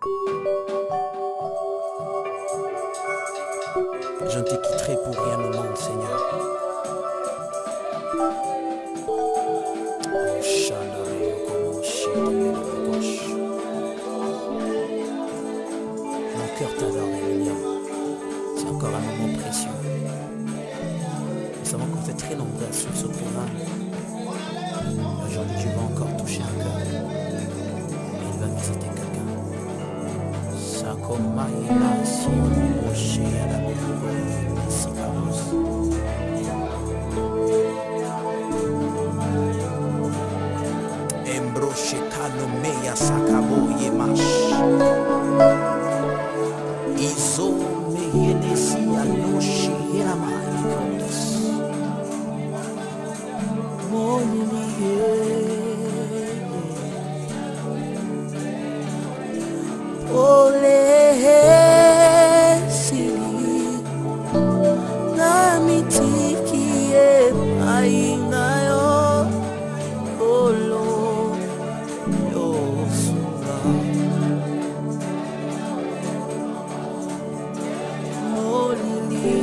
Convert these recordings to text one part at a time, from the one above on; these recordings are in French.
Je ne te quitterai pour rien au monde, Seigneur. Oh, Shandare, Yokomo, Shidele, Gauche. Mon cœur t'adore, Emilia. C'est encore un moment précieux. Nous savons qu'on fait très nombreux sur ce programme. Aujourd'hui, tu vas encore toucher un cœur. Et il va visiter quelqu'un. Sakomaïla, si on moché à la boue, si Embroche Kanomeya Sakabo Yemash Izo Meyenesi Aloshi Hiramai Kodes Moniye Ole Sili Namitiki Ainayo Olo Yosura Molilie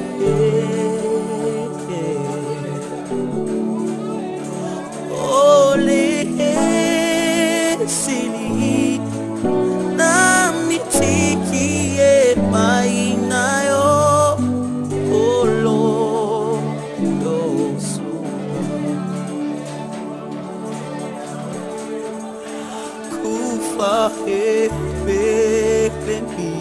Ole Sili Namitiki Ainayo Olo Yosura Kufa Ebeni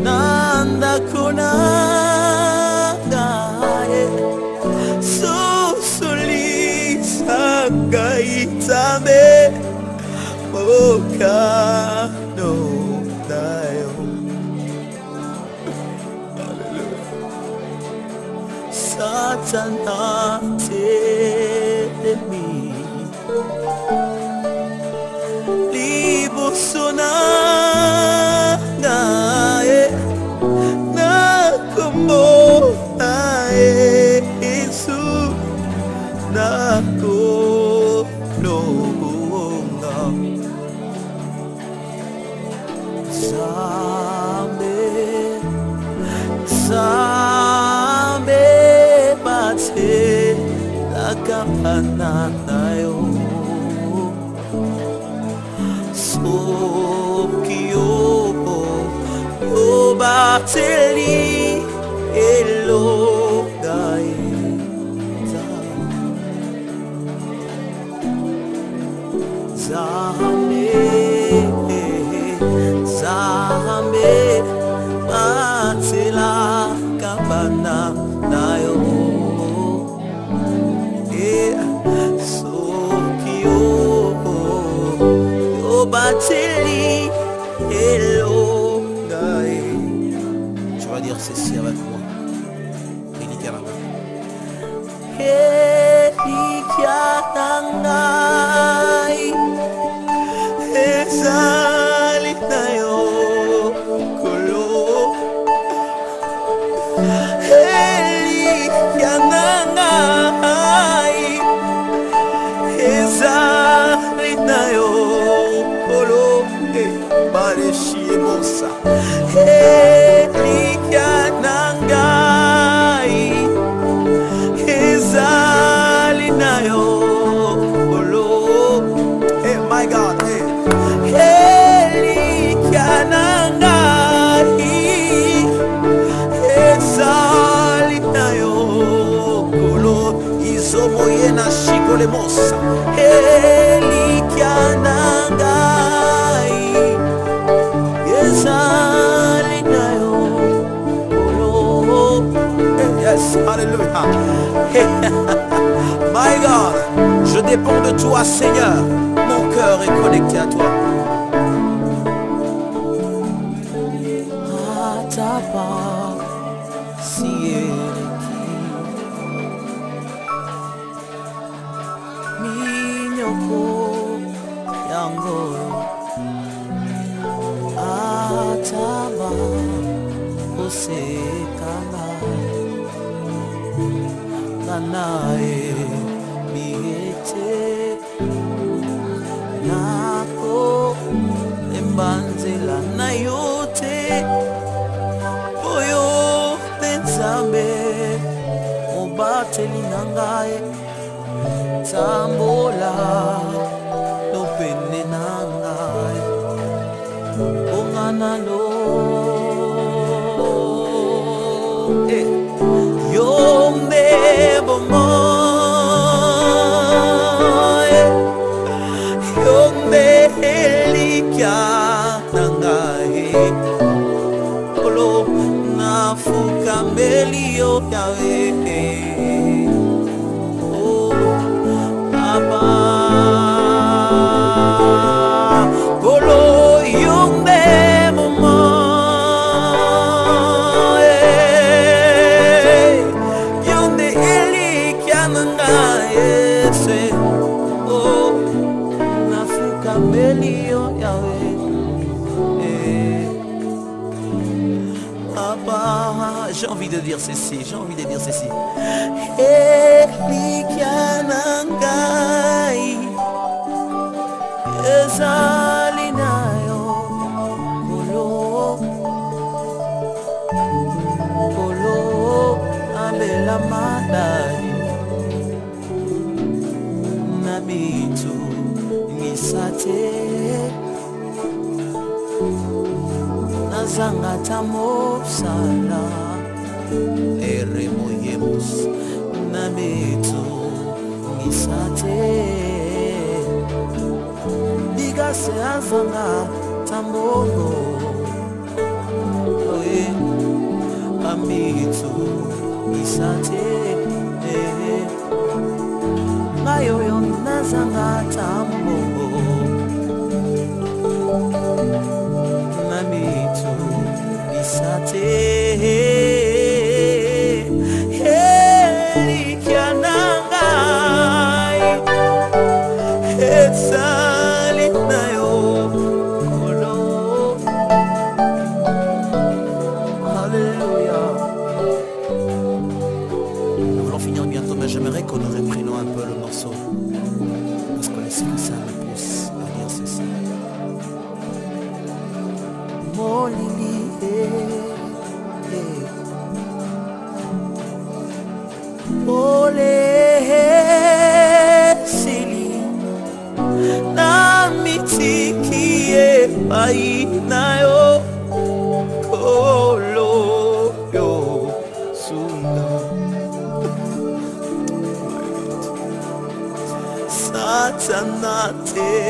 Nanda Kunagaye Susuli Sagaitame Mokano Dayo Satana Telemi Libo Sonae Nakomo Nae Isu Nako Longa Sambe Sambe Bate Lakapana Nayo Sokyo Obateli Elogai Zame Zame Batela Kabana Nayo Sokyo Obateli Elogai. Tu vas dire ceci avec moi. Elikiatangai Ezalitayo Kolo Elikiatangai Ezalitayo Kolo Bareshi Mosa Elikiatangai Ezalinayo Olo. Hey, my God, hey. Elikianangai Ezalinayo Olo. Izomoyena Shikole Mosa Elikianangai Ezalinayo Olo. Yes, hallelujah. My God, je dépends de toi, Seigneur. Mon cœur est connecté à toi. Atapa, sieleki, minyoko, yango. Ataba, osekana. Kanae miete nako banzela na yote oyo nzambe mobateli na ngai tambola lopene na ngai ongana lo yombe bomo yombe elikia na ngai olo nafuka mbeli yo yawe J'ai envie de dire ceci, j'ai envie de dire ceci. Elikianangai ezalinayo kolo kolo abela madari nabitu ngisate nazanga tamosala eremoyemos nabitu ngisate digase azanga tambongo oye amitu ngisate ngayoyo nazanga tambongo namitu ngisate J'aimerais qu'on nous reprenons un peu le morceau parce que l'Esprit Saint me pousse à dire ceci. Molili, ole sili na mitiki pai na yo kolo yo sunda.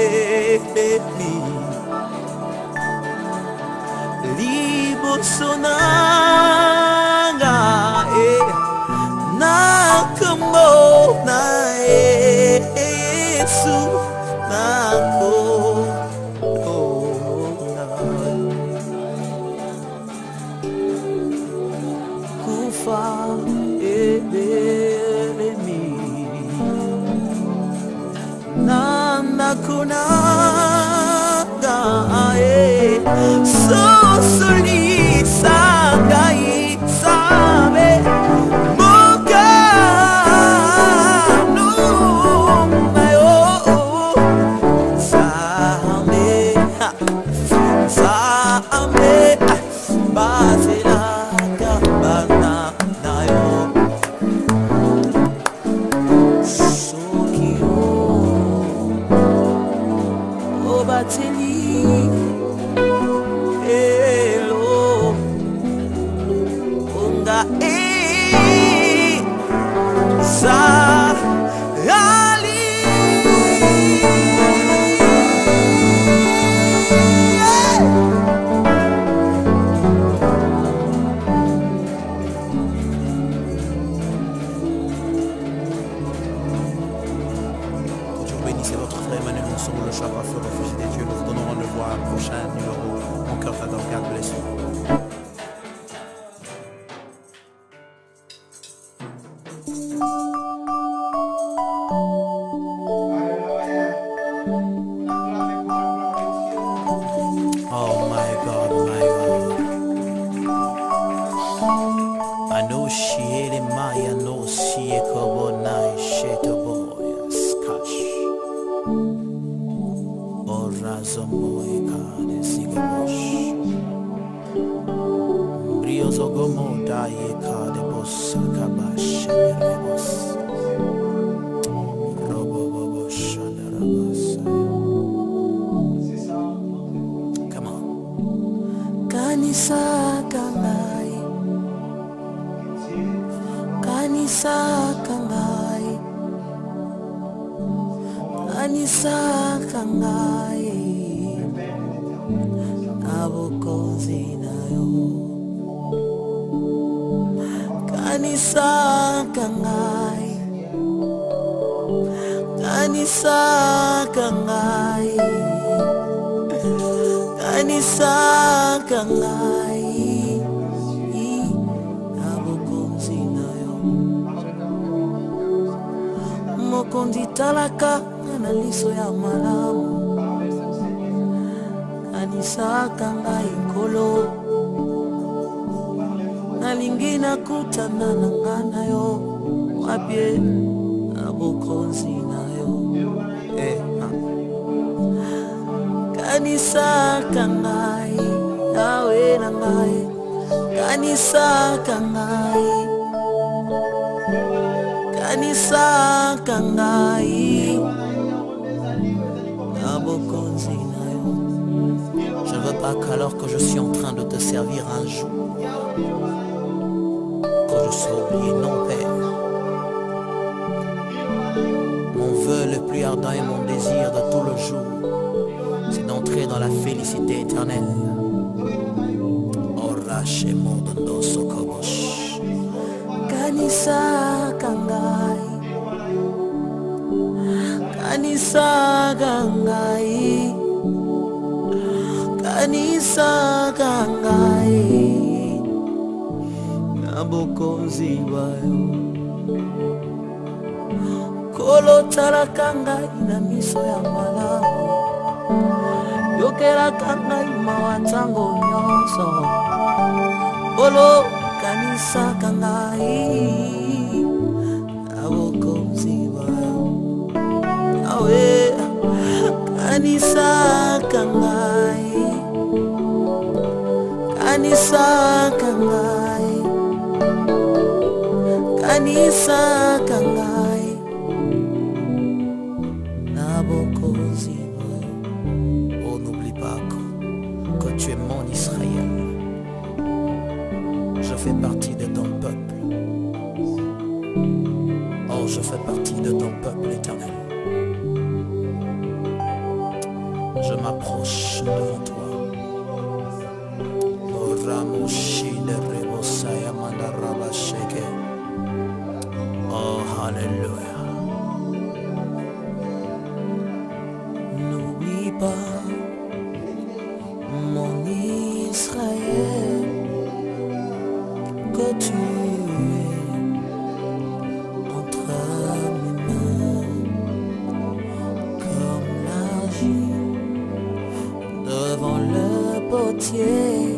Satanateli libosonanga nakambo na Yesu nako kufa ebelemi nanda kunanga so soli sangai sabe moka no mayo same same bazela kabana nayo bateli elo onga sa ali bénissez votre frère Emmanuel Monson, le chakra feu refuge des dieux. Nous vous donnons rendez-vous à un prochain numéro. Mon cœur t'adore, God bless you. Oh my God, my God. I know she ate Maya, no she kobo nai shetobo. Razo Zomoeka de Sigabosh Briozogomo Dayeka de Bosakabash Rebos Robobobo Shadarabas. Come on. Kanisa Kangai Kanisa Kangai Kanisa Kangai Abokozi nayo Kanisa Kangai Kanisa Kangai Kanisa Kangai Abokozi nayo Mokondi talaka na liso ya malamu Kanisa Kangai nkolo nalingi nakutana na ngana yo wapye abokonzi nayo Kanisa Kangai yawe na ngai Kanisa Kangai Kanisa Kangai abokonzi nayo. Je veux pas qu'alors que je suis en train de te servir un jour que je sois oublié, non Père. Mon vœu le plus ardent et mon désir de tout le jour, c'est d'entrer dans la félicité éternelle. Orache Modondo Sokobosh Kanisa Kangai Kanisa Kangai Kanisa Kangai Nabokonzi bayo Kolo tala Kangai na miso ya malamu Yokera Kangai mawatango nyonso Kolo Kanisa Kangai Nabokonzi bayo Awe Kanisa Kangai Kanisa Kangai Kanisa Kangai Nabokozi. Oh, n'oublie pas que tu es mon Israël. Je fais partie de ton peuple. Oh, je fais partie de ton peuple éternel. Je m'approche devant toi. Oh, Ramoshi de Rebosaya Mandaraba Sheke. Oh, Alléluia. N'oublie pas mon Israël que tu es entre mes mains comme l'argile devant le potier.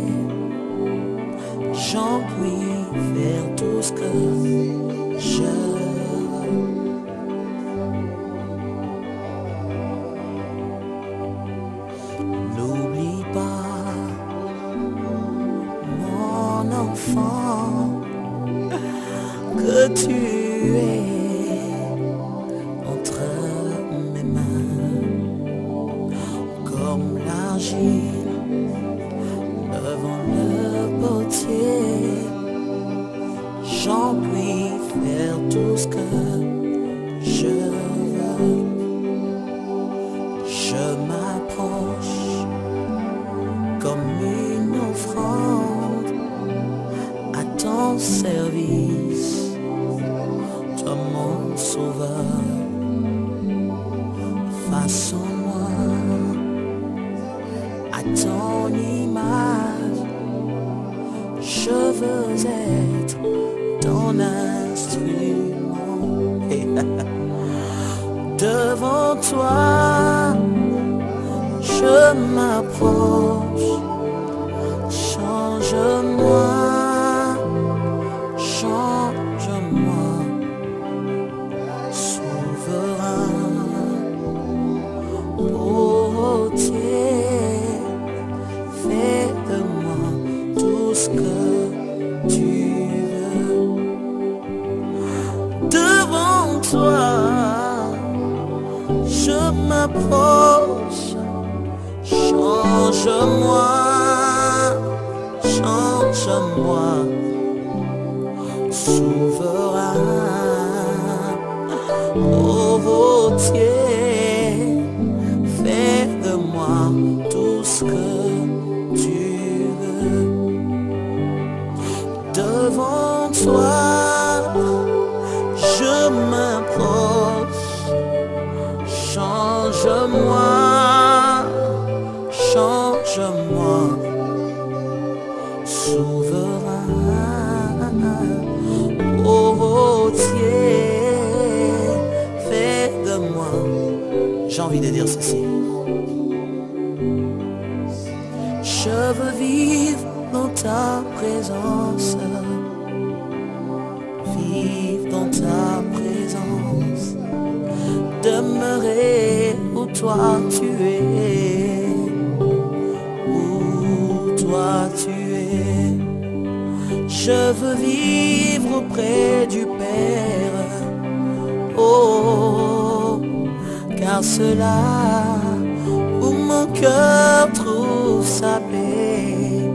J'en puis faire tout ce que je veux. N'oublie pas mon enfant que tu es entre mes mains comme l'argile devant le potier. J'en puis faire tout ce que je veux. Je m'approche comme une offrande à ton service, toi mon sauveur. Façonne-moi à ton image, je veux être ton instrument. Devant toi, je m'approche. Change-moi, change-moi, souverain, potier. change-moi, change-moi, souverain, ô routier, fais de moi tout ce que tu veux. Devant toi, je m'approche, change-moi, change-moi, souverain, ô routier, fais de moi. J'ai envie de dire ceci. Je veux vivre dans ta présence, vivre dans ta présence, demeurer où toi tu es, où toi tu es. Je veux vivre auprès du Père, oh, car c'est là où mon cœur trouve sa paix.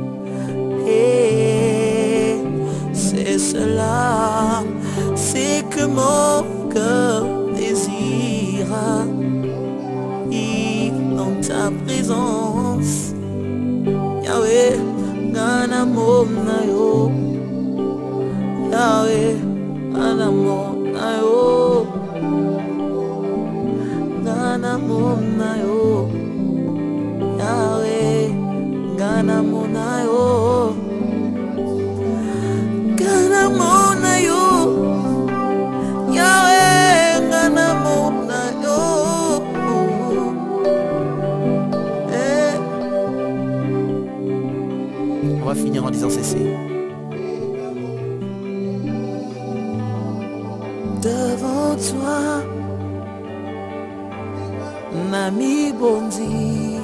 Et c'est cela, c'est que mon cœur désire, vivre dans ta présence. Yahweh, Ganamo Nayo, Yahweh, Ganamo Nayo, Ganamo Nayo, Yahweh, Ganamo Nayo, Ganamo Nayo, Yahweh, Ganamo Nayo. On va finir en disant ceci. Devant toi, Nami Bondi,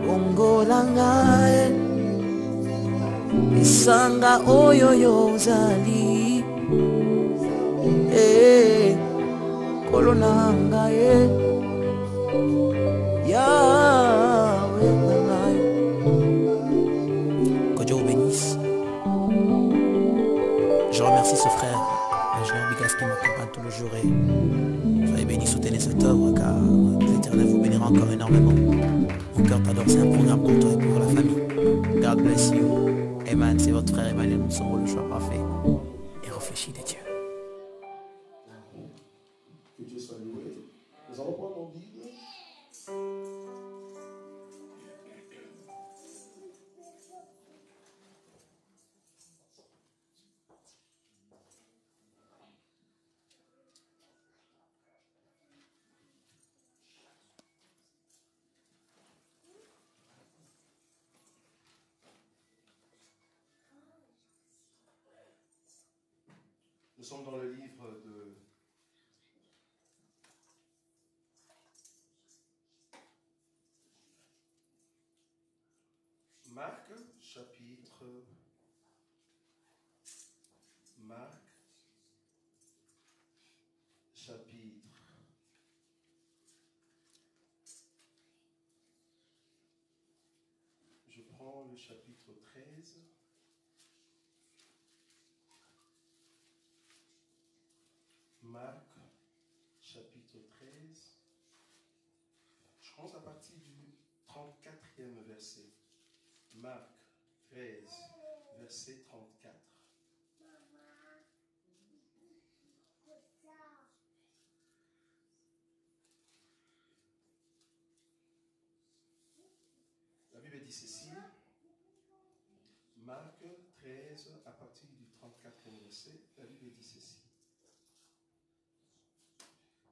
Ongolangae, Isanga Oyoyo Zali, Kolonangae, Yahweh Nangae. Que Dieu vous bénisse. Je remercie ce frère, l'ingénieur Bigas, qui m'accompagne tous les jours. Et soyez bénis, soutenez cette œuvre, car l'Éternel vous bénira encore énormément. Mon cœur t'adore, c'est un programme pour toi et pour la famille. God bless you. Amen, c'est votre frère Emmanuel, nous sommes le choix parfait et réfléchi de Dieu. Que Dieu soit loué. Nous allons prendre nos Bibles. Nous sommes dans le livre de Marc, chapitre je prends le chapitre 13. Marc, chapitre 13. Je commence à partir du 34e verset. Marc 13, verset 34. La Bible dit ceci. Marc 13, à partir du 34e verset, la Bible dit ceci.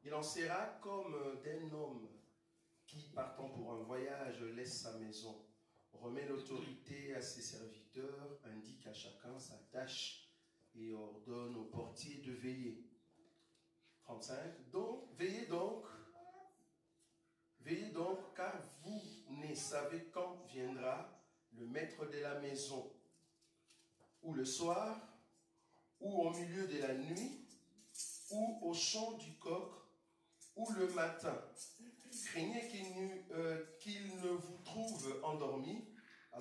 Il en sera comme d'un homme qui, partant pour un voyage, laisse sa maison, remet l'autorité à ses serviteurs, indique à chacun sa tâche et ordonne au portier de veiller. 35. Donc, veillez donc, car vous ne savez quand viendra le maître de la maison, ou le soir, ou au milieu de la nuit, ou au chant du coq, ou le matin. Craignez qu'il ne vous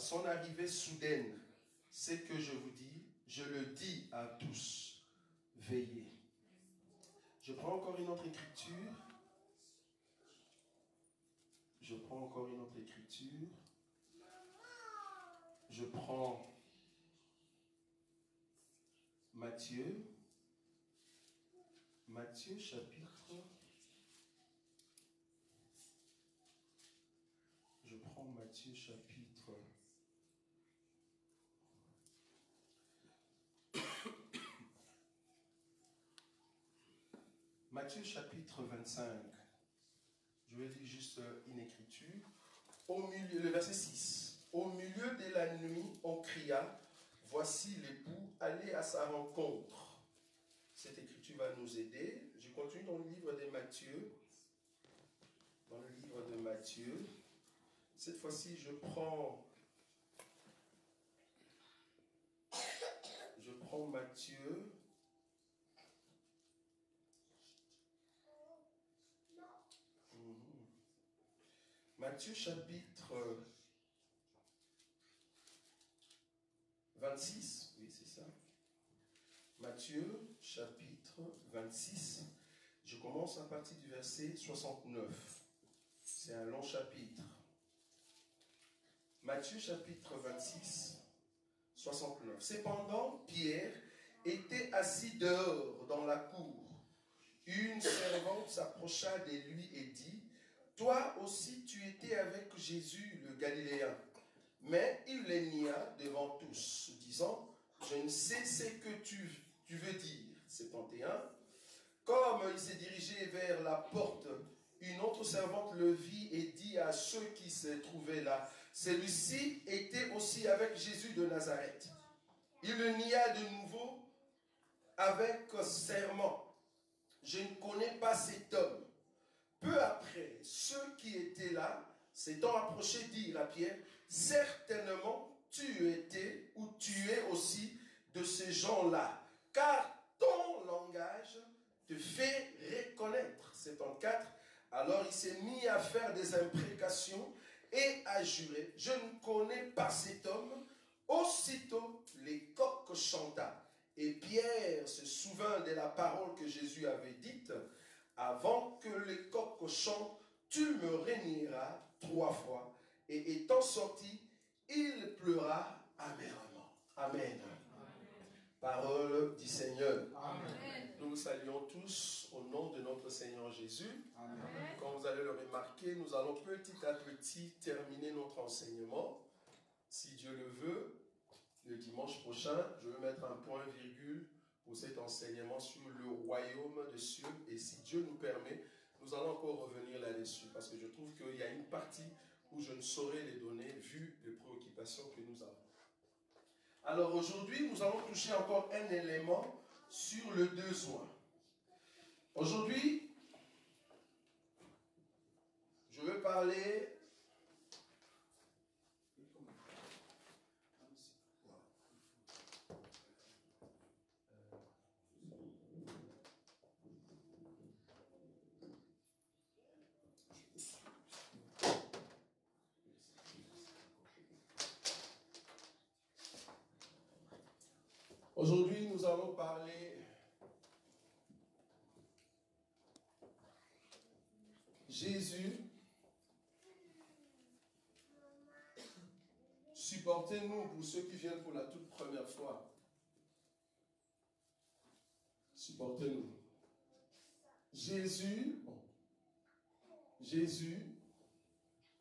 son arrivée soudaine, c'est que je vous dis, je le dis à tous, veillez. Je prends encore une autre écriture. Je prends encore une autre écriture. Je prends Matthieu. Matthieu chapitre. Je prends Matthieu chapitre. Matthieu chapitre 25. Je vais lire juste une écriture. Au milieu, le verset 6. Au milieu de la nuit, on cria, voici l'époux, allez à sa rencontre. Cette écriture va nous aider. Je continue dans le livre de Matthieu. Dans le livre de Matthieu. Cette fois-ci, je prends Matthieu. Matthieu chapitre 26, oui c'est ça. Matthieu chapitre 26, je commence à partir du verset 69. C'est un long chapitre. Matthieu chapitre 26, 69. Cependant, Pierre était assis dehors dans la cour. Une servante s'approcha de lui et dit, toi aussi tu étais avec Jésus le Galiléen. Mais il les nia devant tous, disant, je ne sais ce que tu veux dire. 71. Comme il s'est dirigé vers la porte, une autre servante le vit et dit à ceux qui se trouvaient là, celui-ci était aussi avec Jésus de Nazareth. Il le nia de nouveau avec serment. Je ne connais pas cet homme. Peu après, ceux qui étaient là, s'étant approchés, dirent à Pierre, certainement tu étais ou tu es aussi de ces gens-là, car ton langage te fait reconnaître. 74. Alors il s'est mis à faire des imprécations et à jurer, je ne connais pas cet homme. Aussitôt les coqs chanta. Et Pierre se souvint de la parole que Jésus avait dite, avant que les coqs chantent, tu me réuniras 3 fois. Et étant sorti, il pleura amèrement. Amen. Parole du Seigneur. Amen. Nous vous saluons tous au nom de notre Seigneur Jésus. Amen. Comme vous allez le remarquer, nous allons petit à petit terminer notre enseignement. Si Dieu le veut, le dimanche prochain, je vais mettre un point virgule pour cet enseignement sur le royaume des cieux. Et si Dieu nous permet, nous allons encore revenir là-dessus. Parce que je trouve qu'il y a une partie où je ne saurais les donner vu les préoccupations que nous avons. Alors aujourd'hui, nous allons toucher encore un élément sur le besoin. Aujourd'hui, je veux parler Aujourd'hui, nous allons parler Jésus. Supportez-nous pour ceux qui viennent pour la toute première fois. Supportez-nous. Jésus,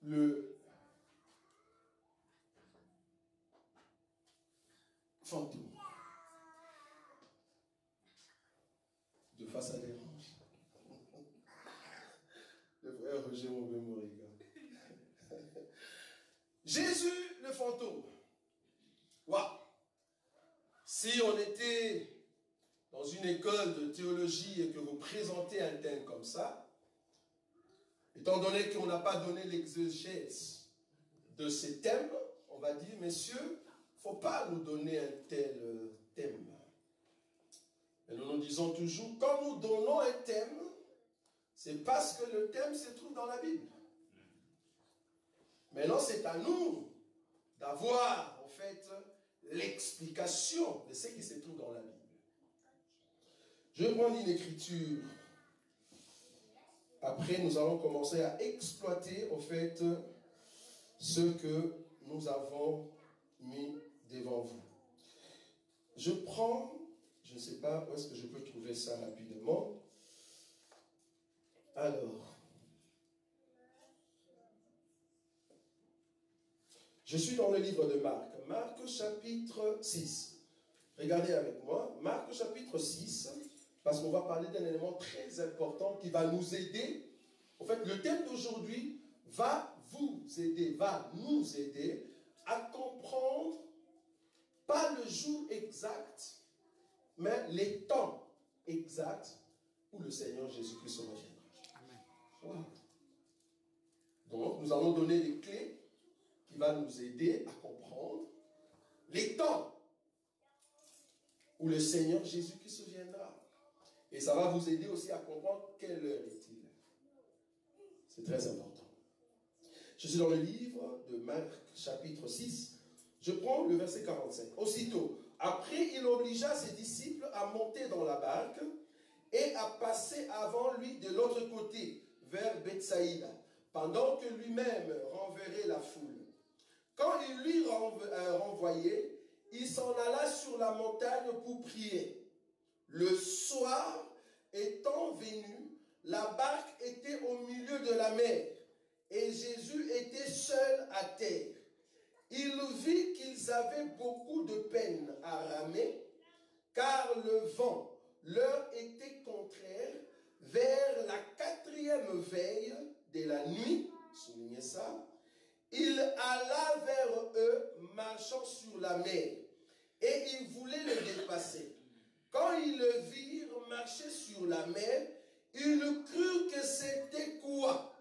le fantôme. De face à dérange. Le frère Roger Moubé-Moriga. Jésus le fantôme. Waouh! Si on était dans une école de théologie et que vous présentez un thème comme ça, étant donné qu'on n'a pas donné l'exégèse de ces thèmes, on va dire, messieurs, il ne faut pas nous donner un tel thème. Et nous nous disons toujours, quand nous donnons un thème, c'est parce que le thème se trouve dans la Bible. Maintenant, c'est à nous avoir en fait l'explication de ce qui se trouve dans la Bible. Je vais prendre une écriture. Après, nous allons commencer à exploiter en fait ce que nous avons mis devant vous. Je prends, je ne sais pas où est-ce que je peux trouver ça rapidement. Alors, je suis dans le livre de Marc. Marc chapitre 6. Regardez avec moi. Marc chapitre 6. Parce qu'on va parler d'un élément très important qui va nous aider. En fait, le thème d'aujourd'hui va vous aider, va nous aider à comprendre, pas le jour exact, mais les temps exacts où le Seigneur Jésus-Christ reviendra. Amen. Wow. Donc, nous allons donner des clés qui vont nous aider à comprendre les temps où le Seigneur Jésus-Christ viendra. Et ça va vous aider aussi à comprendre quelle heure est-il. C'est très important. Je suis dans le livre de Marc, chapitre 6. Je prends le verset 45. Aussitôt, après, il obligea ses disciples à monter dans la barque et à passer avant lui de l'autre côté, vers Bethsaïda, pendant que lui-même renverrait la foule. Quand il lui renvoyait, il s'en alla sur la montagne pour prier. Le soir étant venu, la barque était au milieu de la mer et Jésus était seul à terre. Il vit qu'ils avaient beaucoup de peine à ramer, car le vent leur était contraire vers la 4e veille de la nuit. Soulignez ça. Il alla vers eux, marchant sur la mer, et il voulait le dépasser. Quand ils le virent marcher sur la mer, ils crurent que c'était quoi?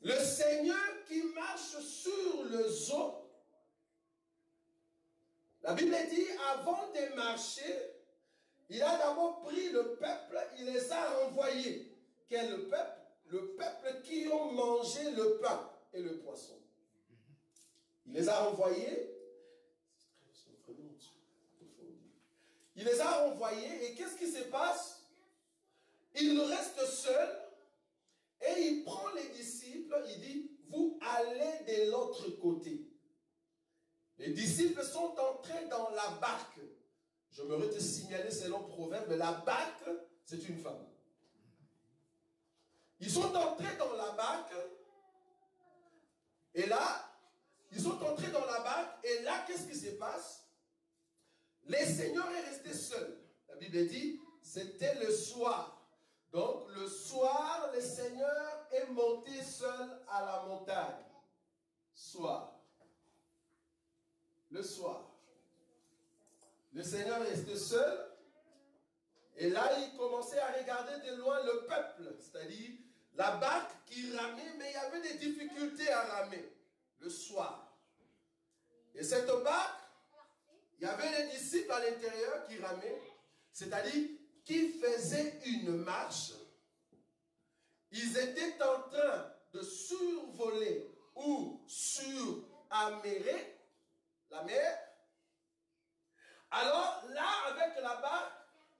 Le Seigneur qui marche sur les eaux. La Bible dit, avant de marcher, il a d'abord pris le peuple, il les a renvoyés. Quel peuple? Le peuple qui ont mangé le pain et le poisson. Il les a renvoyés. Il les a renvoyés et qu'est-ce qui se passe? Il reste seul et il prend les disciples, il dit, vous allez de l'autre côté. Les disciples sont entrés dans la barque. Je me te signaler selon Proverbe, la barque, c'est une femme. Ils sont entrés dans la barque et là, ils sont entrés dans la barque et là, qu'est-ce qui se passe? Le Seigneur est resté seul. La Bible dit, c'était le soir. Donc, le soir, le Seigneur est monté seul à la montagne. Soir. Le soir. Le Seigneur est resté seul. Et là, il commençait à regarder de loin le peuple. C'est-à-dire, la barque qui ramait, mais il y avait des difficultés à ramer. Le soir. Et cette barque, il y avait les disciples à l'intérieur qui ramaient, c'est-à-dire qui faisaient une marche. Ils étaient en train de survoler ou suramérer la mer. Alors là, avec la barque,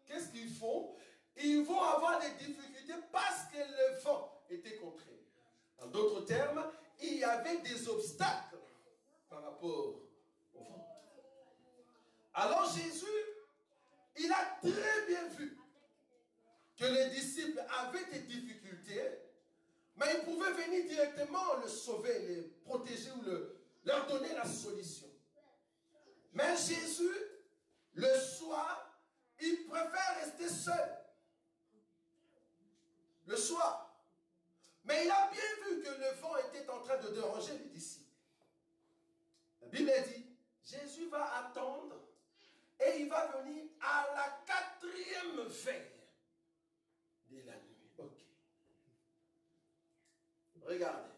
qu'est-ce qu'ils font? Ils vont avoir des difficultés parce que le vent était contraire. En d'autres termes, il y avait des obstacles par rapport au vent. Alors Jésus, il a très bien vu que les disciples avaient des difficultés, mais ils pouvaient venir directement le sauver, les protéger ou leur donner la solution. Mais Jésus, le soir, il préfère rester seul. Le soir. Mais il a bien vu que le vent était en train de déranger les disciples. La Bible dit, Jésus va attendre et il va venir à la 4e veille de la nuit. Ok. Regardez.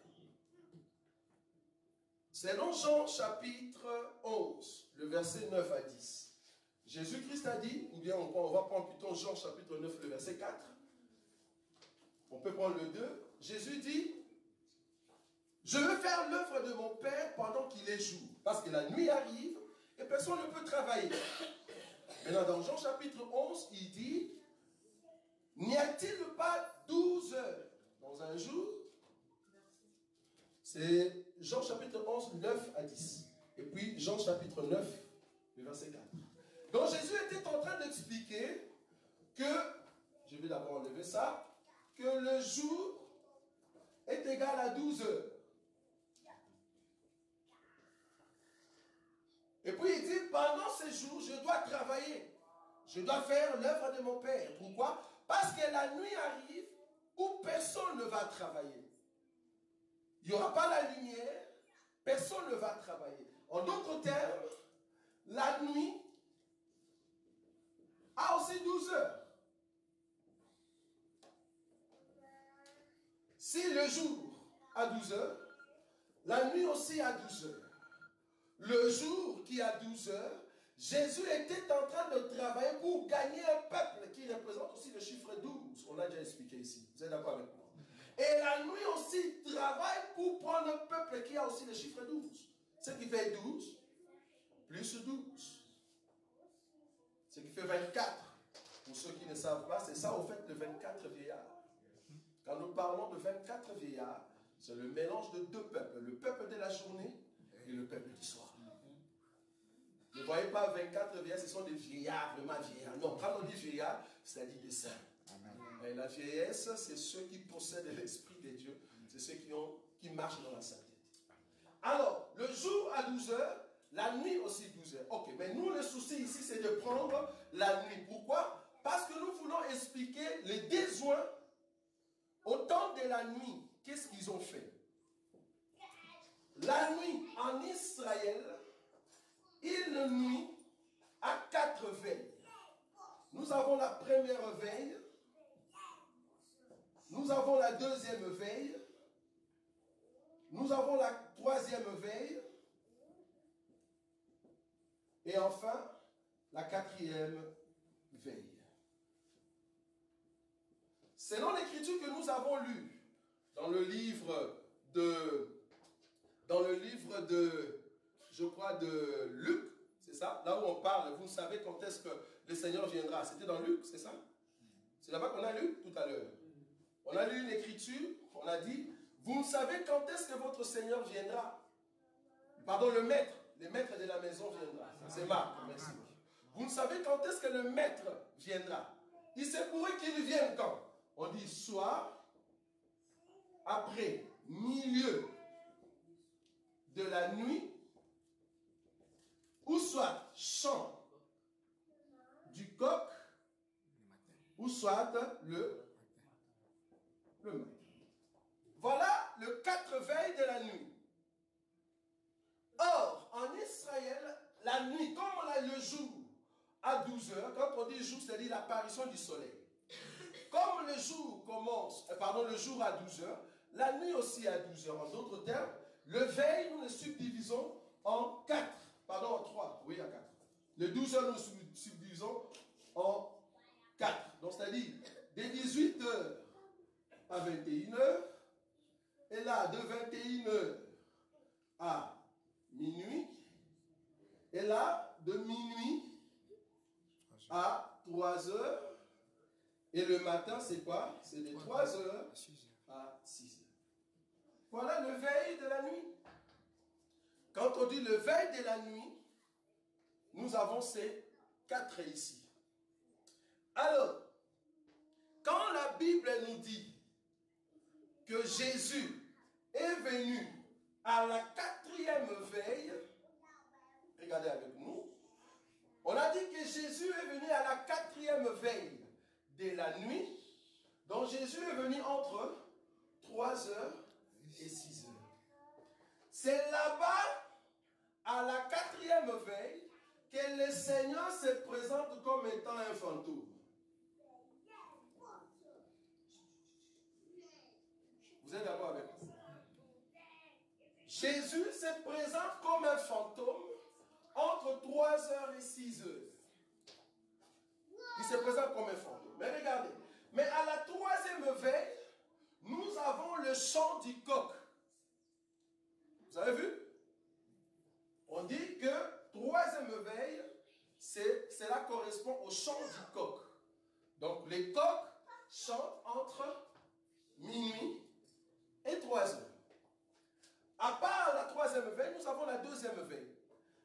C'est dans Jean chapitre 11, le verset 9 à 10. Jésus-Christ a dit, ou bien on va prendre plutôt Jean chapitre 9, le verset 4. On peut prendre le 2. Jésus dit, Je veux faire l'œuvre de mon Père pendant qu'il est jour. Parce que la nuit arrive et personne ne peut travailler. Maintenant, dans Jean chapitre 11, il dit, n'y a-t-il pas 12 heures dans un jour? C'est Jean chapitre 11, 9 à 10. Et puis Jean chapitre 9, le verset 4. Donc Jésus était en train d'expliquer que, je vais d'abord enlever ça, que le jour est égal à 12 heures. Et puis il dit, pendant ces jours, je dois travailler. Je dois faire l'œuvre de mon Père. Pourquoi? Parce que la nuit arrive où personne ne va travailler. Il n'y aura pas la lumière, personne ne va travailler. En d'autres termes, la nuit a aussi 12 heures. Si le jour a 12 heures, la nuit aussi a 12 heures. Le jour qui a 12 heures, Jésus était en train de travailler pour gagner un peuple qui représente aussi le chiffre 12. On l'a déjà expliqué ici. Vous êtes d'accord avec moi? Et la nuit aussi travaille pour prendre un peuple qui a aussi le chiffre 12. Ce qui fait 12 plus 12. Ce qui fait 24. Pour ceux qui ne savent pas, c'est ça au fait le 24 vieillards. Quand nous parlons de 24 vieillards, c'est le mélange de deux peuples. Le peuple de la journée et le peuple du soir. Ne voyez pas 24 vieillards, ce sont des vieillards, vraiment vieillards. Non, quand on dit vieillards, c'est-à-dire des saints. Et la vieillesse, c'est ceux qui possèdent l'Esprit de Dieu. C'est ceux qui marchent dans la sainteté. Alors, le jour à 12 heures, la nuit aussi 12 heures. Ok, mais nous, le souci ici, c'est de prendre la nuit. Pourquoi? Parce que nous voulons expliquer les besoins au temps de la nuit. Qu'est-ce qu'ils ont fait? La nuit en Israël, il nuit à 4 veilles. Nous avons la première veille, nous avons la deuxième veille, nous avons la troisième veille, et enfin la quatrième veille. Selon l'écriture que nous avons lue dans le livre de, je crois, de Luc, c'est ça, là où on parle, vous savez quand est-ce que le Seigneur viendra. C'était dans Luc, c'est ça? C'est là-bas qu'on a lu tout à l'heure. On a lu une écriture, on a dit, vous savez quand est-ce que votre Seigneur viendra. Pardon, le maître de la maison viendra. C'est Marc, merci. Vous ne savez quand est-ce que le maître viendra. Il se pourrait qu'il vienne quand? On dit soit après milieu de la nuit, ou soit chant du coq, ou soit le matin. Voilà le 4 veilles de la nuit. Or, en Israël, la nuit, comme on a le jour à 12 heures, quand on dit jour, c'est-à-dire l'apparition du soleil. Comme le jour commence, le jour à 12 heures, la nuit aussi à 12 heures. En d'autres termes, le veille, nous le subdivisons en 3. Oui, à 4. Les 12 heures, nous le subdivisons en 4. Donc, c'est-à-dire, de 18 heures à 21 heures, et là, de 21 heures à minuit, et là, de minuit à 3 heures, et le matin, c'est quoi? C'est de 3 heures à 6 heures. Voilà le veille de la nuit. Quand on dit le veille de la nuit, nous avons ces 4 ici. Alors, quand la Bible nous dit que Jésus est venu à la 4e veille, regardez avec nous, on a dit que Jésus est venu à la 4e veille de la nuit, donc Jésus est venu entre 3 heures et 6 heures. C'est là-bas, à la 4e veille, que le Seigneur se présente comme étant un fantôme. Vous êtes d'accord avec moi? Jésus se présente comme un fantôme entre 3 heures et 6 heures. Il se présente comme un fantôme. Mais regardez, mais à la 3e veille, nous avons le chant du coq. Vous avez vu? On dit que troisième veille, cela correspond au chant du coq. Donc les coqs chantent entre minuit et 3 heures. À part la troisième veille, nous avons la deuxième veille.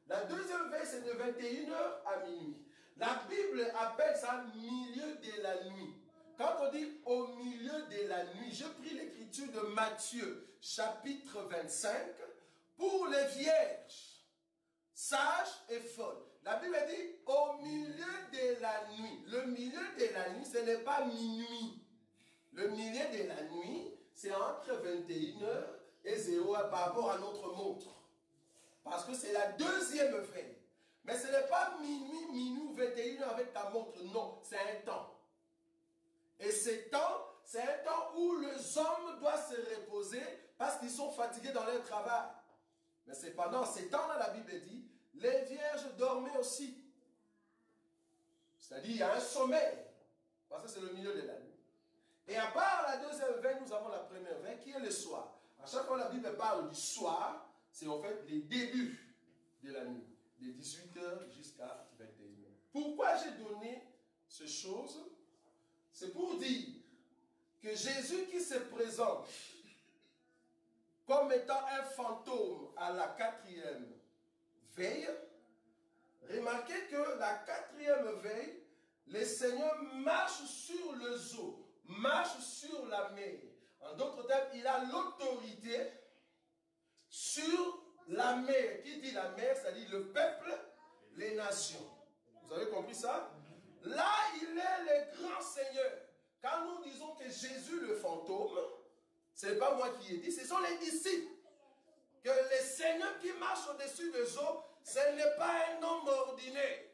La deuxième veille, c'est de 21 heures à minuit. La Bible appelle ça milieu de la nuit. Quand on dit au milieu de la nuit, je pris l'écriture de Matthieu, chapitre 25, pour les vierges, sages et folles. La Bible dit au milieu de la nuit. Le milieu de la nuit, ce n'est pas minuit. Le milieu de la nuit, c'est entre 21 heures et 0 heures par rapport à notre montre. Parce que c'est la deuxième veille. Mais ce n'est pas minuit ou 21 heures avec ta montre. Non, c'est un temps. Et ce temps, c'est un temps où les hommes doivent se reposer parce qu'ils sont fatigués dans leur travail. Mais c'est pendant ces temps-là, la Bible dit, les vierges dormaient aussi. C'est-à-dire, il y a un sommeil. Parce que c'est le milieu de la nuit. Et à part la deuxième veille, nous avons la première veille qui est le soir. À chaque fois, la Bible parle du soir, c'est en fait les débuts de la nuit, de 18h jusqu'à 21h. Pourquoi j'ai donné ces choses? C'est pour dire que Jésus qui se présente comme étant un fantôme à la quatrième veille, remarquez que la quatrième veille, le Seigneur marche sur les eaux, marche sur la mer. En d'autres termes, il a l'autorité sur la mer. Qui dit la mer, c'est-à-dire le peuple, les nations. Vous avez compris ça? Là, il est le grand Seigneur. Quand nous disons que Jésus le fantôme, ce n'est pas moi qui ai dit, ce sont les disciples. Que le Seigneur qui marche au-dessus des eaux, ce n'est pas un homme ordinaire.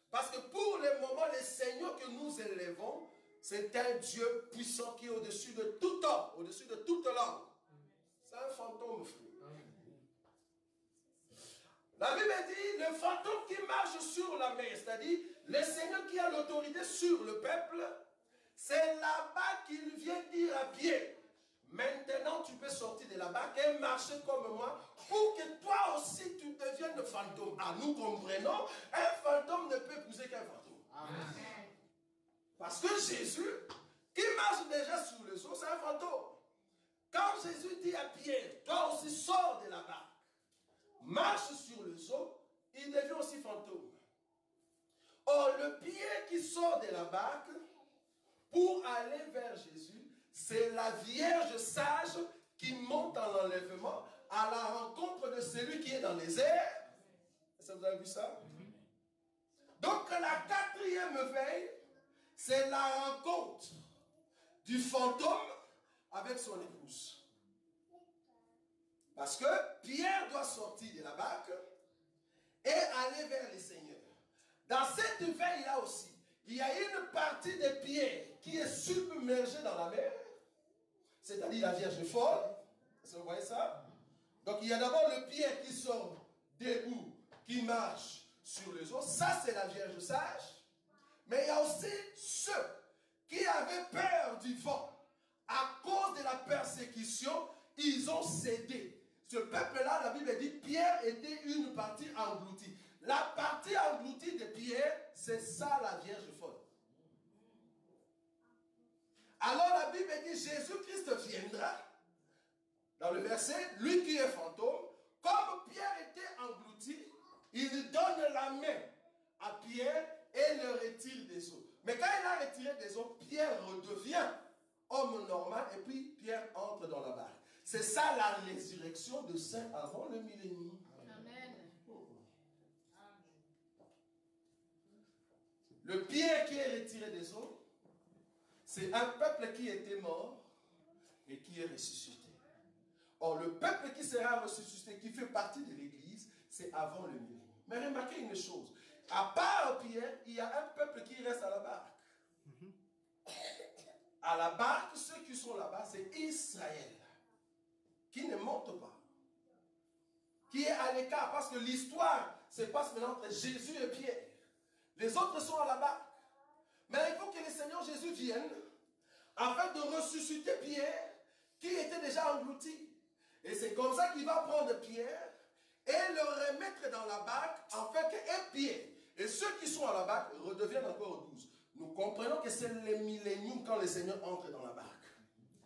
Parce que pour le moment, le Seigneur que nous élevons, c'est un Dieu puissant qui est au-dessus de tout homme, au-dessus de toute langue. C'est un fantôme, frère. La Bible dit, le fantôme qui marche sur la mer, c'est-à-dire le Seigneur qui a l'autorité sur le peuple, c'est là-bas qu'il vient dire à Pierre, maintenant tu peux sortir de là-bas et marcher comme moi pour que toi aussi tu deviennes fantôme. Ah, nous comprenons, un fantôme ne peut épouser qu'un fantôme. Amen. Parce que Jésus, qui marche déjà sur les eaux, c'est un fantôme. Quand Jésus dit à Pierre, toi aussi sors de la barque, marche sur les eaux, il devient aussi fantôme. Or, le Pierre qui sort de la barque pour aller vers Jésus, c'est la Vierge sage qui monte en enlèvement à la rencontre de celui qui est dans les airs. Est-ce que vous avez vu ça? Donc, la quatrième veille, c'est la rencontre du fantôme avec son épouse. Parce que Pierre doit sortir de la barque et aller vers le Seigneur. Dans cette veille-là aussi, il y a une partie de Pierre qui est submergée dans la mer, c'est-à-dire la Vierge folle. Est-ce que vous voyez ça? Donc il y a d'abord le Pierre qui sort debout, qui marche sur les eaux. Ça, c'est la Vierge sage. Mais il y a aussi ceux qui avaient peur du vent. À cause de la persécution, ils ont cédé. Ce peuple-là, la Bible dit, Pierre était une partie engloutie. La partie engloutie de Pierre, c'est ça la Vierge folle. Alors la Bible dit, Jésus-Christ viendra, dans le verset, lui qui est fantôme, comme Pierre était englouti, il donne la main à Pierre et le retire des eaux. Mais quand il a retiré des eaux, Pierre redevient homme normal et puis Pierre entre dans la barque. C'est ça la résurrection de saints avant le millénaire. Amen. Le Pierre qui est retiré des eaux, c'est un peuple qui était mort et qui est ressuscité. Or, le peuple qui sera ressuscité, qui fait partie de l'Église, c'est avant le millénaire. Mais remarquez une chose, à part Pierre, il y a un peuple qui reste à la barque. À la barque, ceux qui sont là-bas, c'est Israël, qui ne monte pas, qui est à l'écart, parce que l'histoire se passe maintenant entre Jésus et Pierre. Les autres sont à la barque. Mais il faut que le Seigneur Jésus vienne, afin de ressusciter Pierre, qui était déjà englouti. Et c'est comme ça qu'il va prendre Pierre et le remettre dans la barque afin qu'un Pierre et ceux qui sont à la barque redeviennent encore 12. Nous comprenons que c'est le millénium quand le Seigneur entre dans la barque.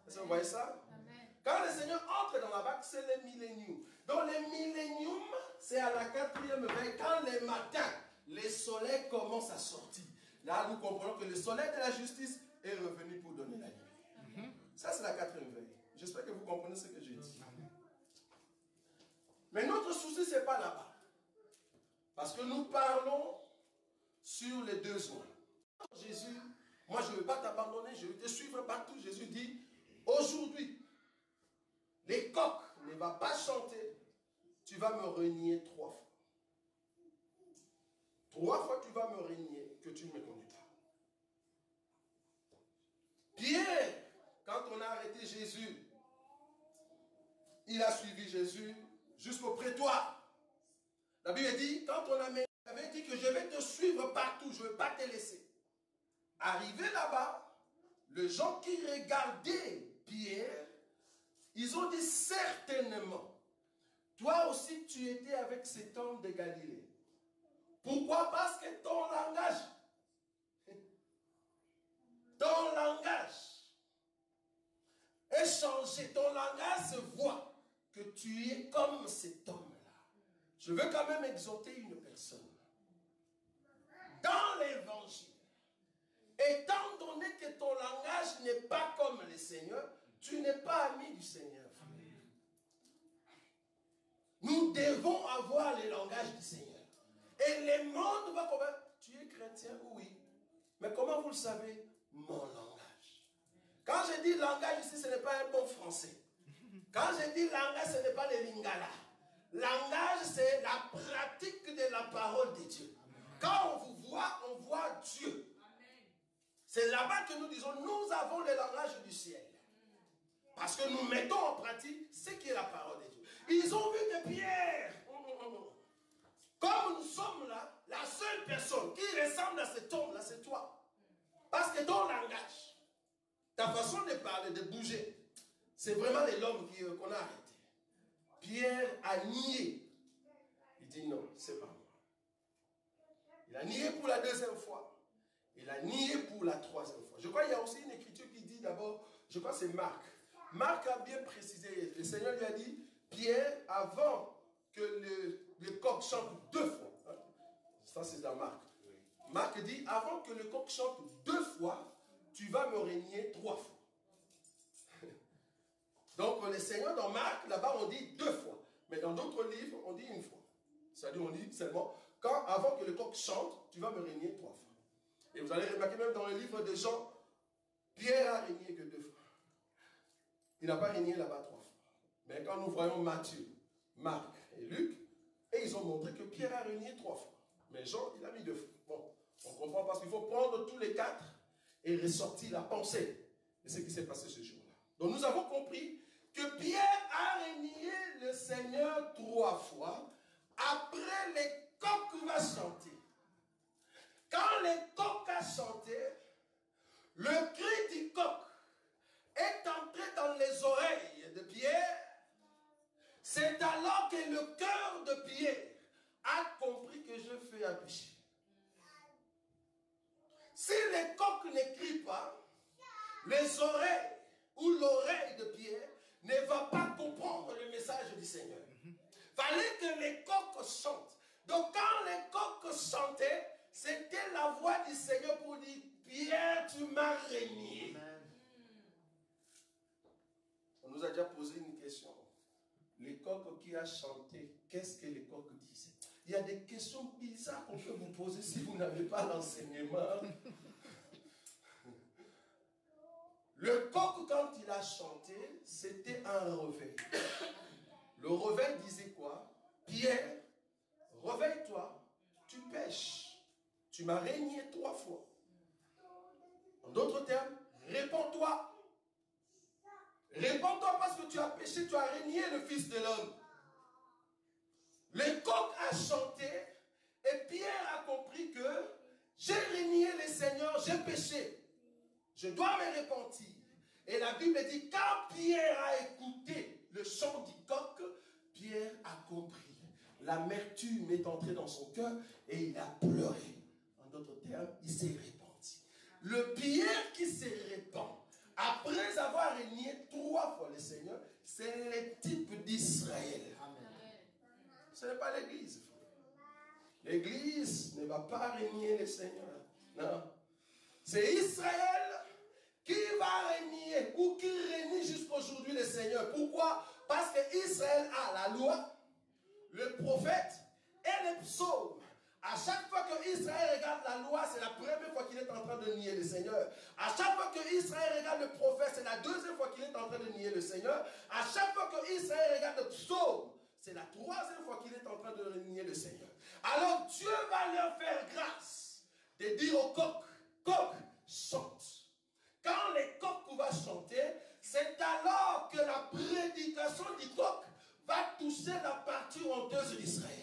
Est-ce que vous voyez ça? Quand le Seigneur entre dans la barque, c'est le millénium. Donc le millénium, c'est à la 4e veille, quand le matin, le soleil commence à sortir. Là, nous comprenons que le soleil de la justice est revenu pour donner la nuit. Ça, c'est la 4e veille. J'espère que vous comprenez ce que je dis. Mais notre souci, ce n'est pas là-bas. Parce que nous parlons sur les 2 soins. Jésus, moi je ne vais pas t'abandonner, je vais te suivre partout. Jésus dit, aujourd'hui, les coqs ne vont pas chanter, tu vas me renier 3 fois. 3 fois tu vas me renier que tu ne me connais pas. Pierre, quand on a arrêté Jésus, il a suivi Jésus jusqu'au prétoire. La Bible dit, quand on avait dit que je vais te suivre partout, je ne vais pas te laisser. Arrivé là-bas, les gens qui regardaient Pierre, ils ont dit certainement, toi aussi tu étais avec cet homme de Galilée. Pourquoi? Parce que ton langage est changé, ton langage se voit que tu es comme cet homme-là. Je veux quand même exhorter une personne. Dans l'évangile, étant donné que ton langage n'est pas comme le Seigneur, tu n'es pas ami du Seigneur. Nous devons avoir le langage du Seigneur. Et le monde va comment? Tu es chrétien? Oui. Mais comment vous le savez? Mon langage. Quand je dis langage ici, ce n'est pas un bon français. Quand je dis langage, ce n'est pas le lingala. Langage, c'est la pratique de la parole de Dieu. Quand on vous voit, on voit Dieu. C'est là-bas que nous disons, nous avons le langage du ciel. Parce que nous mettons en pratique ce qui est la parole de Dieu. Ils ont vu que Pierre, comme nous sommes là, la seule personne qui ressemble à cet homme-là, c'est toi. Parce que ton langage, ta façon de parler, de bouger, c'est vraiment l'homme qu'on a arrêté. Pierre a nié. Il dit non, c'est pas moi. Il a nié pour la 2e fois. Il a nié pour la 3e fois. Je crois qu'il y a aussi une écriture qui dit d'abord, je crois que c'est Marc. Marc a bien précisé, le Seigneur lui a dit, Pierre, avant que le coq chante 2 fois, hein, ça c'est dans Marc. Marc dit, avant que le coq chante 2 fois, tu vas me renier 3 fois. Donc le Seigneur dans Marc, là-bas on dit 2 fois. Mais dans d'autres livres, on dit 1 fois. C'est-à-dire on dit seulement, avant que le coq chante, tu vas me renier 3 fois. Et vous allez remarquer même dans le livre de Jean, Pierre a régné que 2 fois. Il n'a pas régné là-bas 3 fois. Mais quand nous voyons Matthieu, Marc et Luc, et ils ont montré que Pierre a régné 3 fois. Mais Jean, il a mis 2 fois. Bon, on comprend parce qu'il faut prendre tous les 4 et ressortir la pensée de ce qui s'est passé ce jour-là. Donc nous avons compris que Pierre a régné le Seigneur 3 fois. Après, les coqs va chanter. Quand le coq a chanté, le cri du coq est entré dans les oreilles de Pierre. C'est alors que le cœur de Pierre a compris que je fais un péché. Si le coq ne crie pas, les oreilles ou l'oreille de Pierre ne va pas comprendre le message du Seigneur. Fallait que les coqs chantent. Donc quand les coqs chantaient, c'était la voix du Seigneur pour dire, Pierre, tu m'as régné. On nous a déjà posé une question. Les coqs qui a chanté, qu'est-ce que les coqs disaient? Il y a des questions bizarres qu'on peut vous poser si vous n'avez pas l'enseignement. Le coq, quand il a chanté, c'était un réveil. Le réveil disait quoi? Pierre, réveille-toi, tu pêches. Tu m'as régné 3 fois. En d'autres termes, réponds-toi. Réponds-toi parce que tu as péché, tu as régné le Fils de l'homme. Le coq a chanté et Pierre a compris que j'ai régné le Seigneur, j'ai péché. Je dois me repentir. Et la Bible dit, quand Pierre a écouté le chant du coq, l'amertume est entrée dans son cœur et il a pleuré. En d'autres termes, il s'est répandu. Le pierre qui se répand, après avoir régné 3 fois le Seigneur, c'est le type d'Israël. Ce n'est pas l'Église. L'Église ne va pas régner le Seigneur. Non. C'est Israël qui va régner ou qui règne jusqu'aujourd'hui le Seigneur. Pourquoi? Parce que Israël a la loi, le prophète et les psaumes. À chaque fois que Israël regarde la loi, c'est la première fois qu'il est en train de nier le Seigneur. À chaque fois que Israël regarde le prophète, c'est la deuxième fois qu'il est en train de nier le Seigneur. À chaque fois que Israël regarde le psaume, c'est la 3e fois qu'il est en train de nier le Seigneur. Alors Dieu va leur faire grâce de dire au coq, coq, chante. Quand les coqs vont chanter, c'est alors que la prédication du coq va toucher la partie honteuse d'Israël.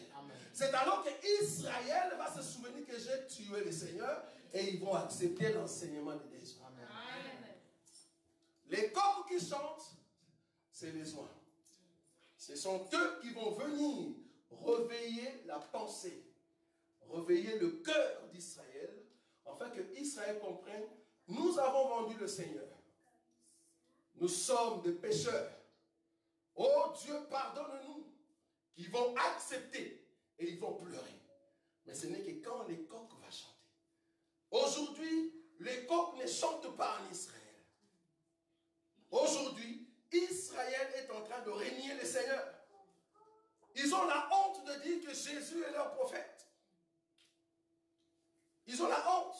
C'est alors que Israël va se souvenir que j'ai tué le Seigneur et ils vont accepter l'enseignement de Dieu. Les coqs qui chantent, c'est les oies. Ce sont eux qui vont venir réveiller la pensée, réveiller le cœur d'Israël, afin que Israël comprenne, nous avons vendu le Seigneur. Nous sommes des pécheurs. Oh Dieu, pardonne-nous. Ils vont accepter et ils vont pleurer. Mais ce n'est que quand les coqs vont chanter. Aujourd'hui, les coqs ne chantent pas en Israël. Aujourd'hui, Israël est en train de régner le Seigneur. Ils ont la honte de dire que Jésus est leur prophète. Ils ont la honte.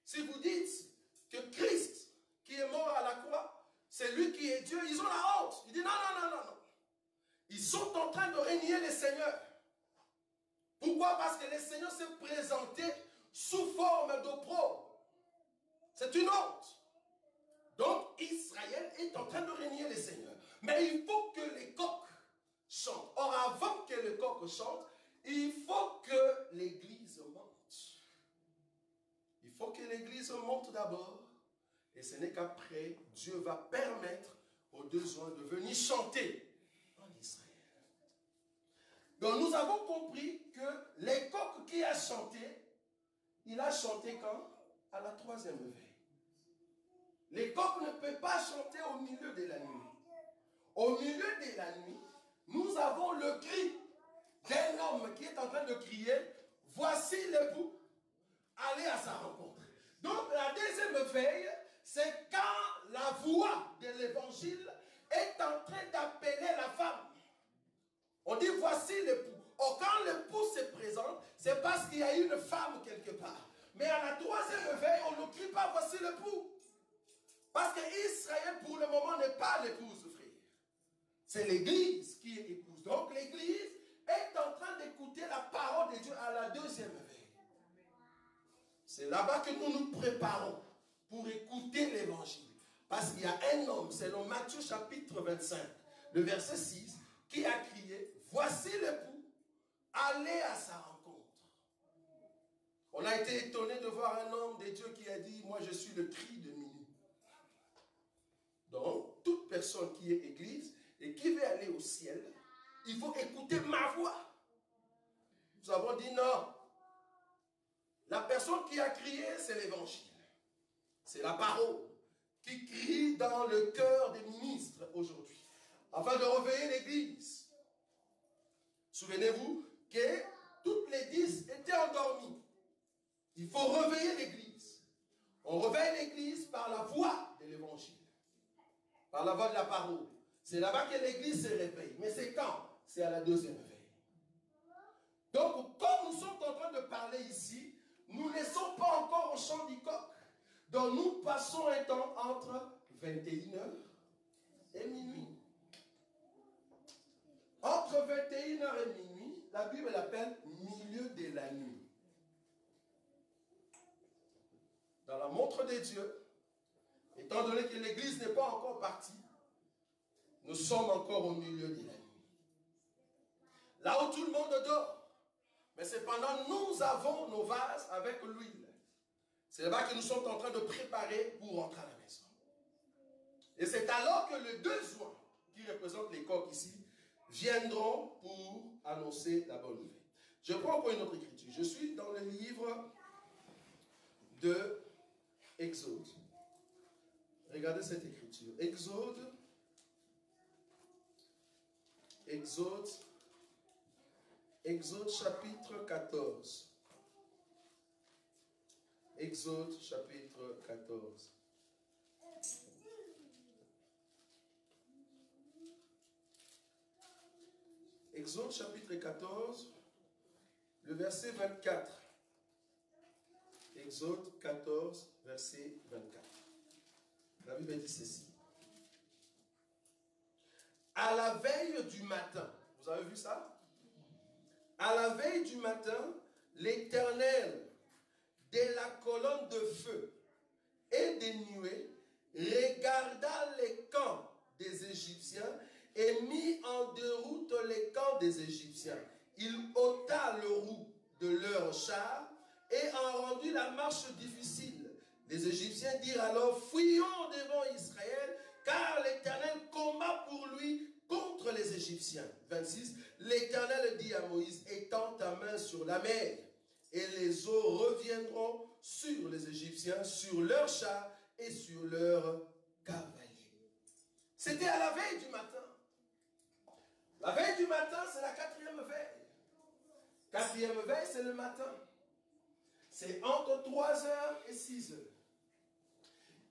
Si vous dites que Christ, qui est mort à la croix, c'est lui qui est Dieu, ils ont la honte. Ils disent non, non, non, non, non. Ils sont en train de régner le Seigneur. Pourquoi? Parce que le Seigneur s'est présenté sous forme d'opprobre. C'est une honte. Donc Israël est en train de régner le Seigneur. Mais il faut que les coqs chantent. Or, avant que les coqs chantent, il faut que l'Église monte. Il faut que l'Église monte d'abord. Et ce n'est qu'après, Dieu va permettre aux 2 oies de venir chanter en Israël. Donc nous avons compris que les coqs qui a chanté, il a chanté quand? À la 3e veille. Les coqs ne peuvent pas chanter au milieu de la nuit. Au milieu de la nuit, nous avons le cri d'un homme qui est en train de crier, voici l'époux, allez à sa rencontre. Donc la 2e veille, c'est quand la voix de l'évangile est en train d'appeler la femme. On dit voici l'époux. Or quand l'époux se présente, c'est parce qu'il y a une femme quelque part. Mais à la 3e veille, on ne crie pas voici l'époux. Parce que Israël pour le moment n'est pas l'épouse, frère. C'est l'Église qui est épouse. Donc l'Église est en train d'écouter la parole de Dieu à la 2e veille. C'est là-bas que nous nous préparons pour écouter l'évangile. Parce qu'il y a un homme, selon Matthieu chapitre 25, le verset 6, qui a crié, voici l'époux, allez à sa rencontre. On a été étonné de voir un homme de Dieu qui a dit, moi je suis le cri de minuit. Donc, toute personne qui est église et qui veut aller au ciel, il faut écouter ma voix. Nous avons dit non. La personne qui a crié, c'est l'évangile. C'est la parole qui crie dans le cœur des ministres aujourd'hui, afin de réveiller l'église. Souvenez-vous que toutes les 10 étaient endormies. Il faut réveiller l'église. On réveille l'église par la voix de l'évangile, par la voix de la parole. C'est là-bas que l'église se réveille. Mais c'est quand? C'est à la 2e veille. Donc, comme nous sommes en train de parler ici, nous ne sommes pas encore au chant du coq. Donc, nous passons un temps entre 21h et minuit. Entre 21h et minuit, la Bible l'appelle milieu de la nuit. Dans la montre de Dieu, étant donné que l'église n'est pas encore partie, nous sommes encore au milieu de la nuit. Là où tout le monde dort. Mais cependant, nous avons nos vases avec l'huile. C'est là-bas que nous sommes en train de préparer pour rentrer à la maison. Et c'est alors que les 2 oies, qui représentent les coqs ici, viendront pour annoncer la bonne nouvelle. Je prends encore une autre écriture. Je suis dans le livre de Exode. Regardez cette écriture. Exode chapitre 14. Exode chapitre 14. Exode chapitre 14, le verset 24. Exode 14, verset 24. La Bible dit ceci. À la veille du matin, vous avez vu ça? À la veille du matin, l'Éternel, de la colonne de feu et des nuées, regarda les camps des Égyptiens et mit en déroute les camps des Égyptiens. Il ôta le roue de leurs chars et en rendit la marche difficile. Les Égyptiens dirent alors, fuyons devant Israël, car l'Éternel combat pour lui contre les Égyptiens. 26. L'Éternel dit à Moïse, étends ta main sur la mer, et les eaux reviendront sur les Égyptiens, sur leurs chars et sur leurs cavaliers. C'était à la veille du matin. La veille du matin, c'est la 4e veille. 4e veille, c'est le matin. C'est entre 3h et 6h.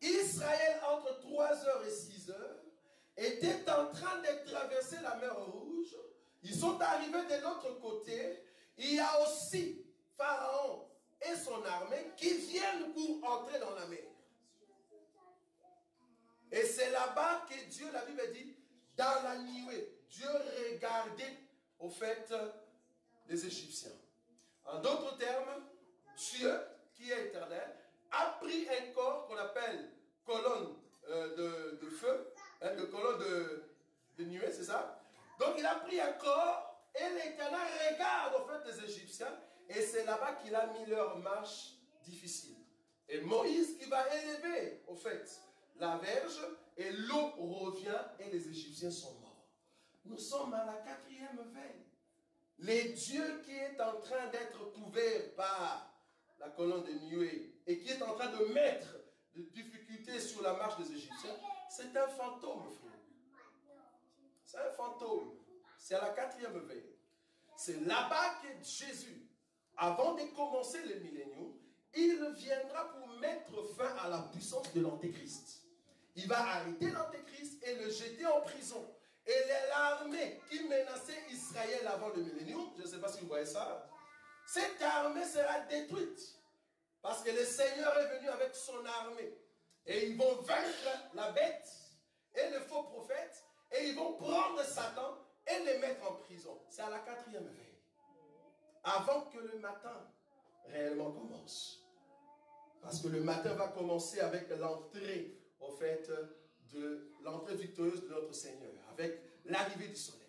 Israël, entre 3h et 6h, était en train de traverser la mer Rouge. Ils sont arrivés de l'autre côté. Il y a aussi Pharaon et son armée qui viennent pour entrer dans la mer. Et c'est là-bas que Dieu, la Bible dit, dans la nuée, Dieu regardait au fait les Égyptiens. En d'autres termes, Dieu, qui est éternel, a pris un corps qu'on appelle colonne de feu, hein, de colonne de nuée, c'est ça? Donc il a pris un corps et l'Éternel regarde au fait des Égyptiens et c'est là-bas qu'il a mis leur marche difficile. Et Moïse qui va élever au fait la verge et l'eau revient et les Égyptiens sont morts. Nous sommes à la 4e veille. Le Dieu qui est en train d'être couvert par la colonne de nuée et qui est en train de mettre de difficultés sur la marche des Égyptiens, c'est un fantôme, frère. C'est un fantôme. C'est à la 4e veille. C'est là-bas que Jésus, avant de commencer le millénium, il viendra pour mettre fin à la puissance de l'Antéchrist. Il va arrêter l'Antéchrist et le jeter en prison. Et l'armée qui menaçait Israël avant le millénium, je ne sais pas si vous voyez ça, cette armée sera détruite. Parce que le Seigneur est venu avec son armée. Et ils vont vaincre la bête et le faux prophète. Et ils vont prendre Satan et le mettre en prison. C'est à la 4e veille. Avant que le matin réellement commence. Parce que le matin va commencer avec l'entrée, au fait, de l'entrée victorieuse de notre Seigneur. Avec l'arrivée du soleil.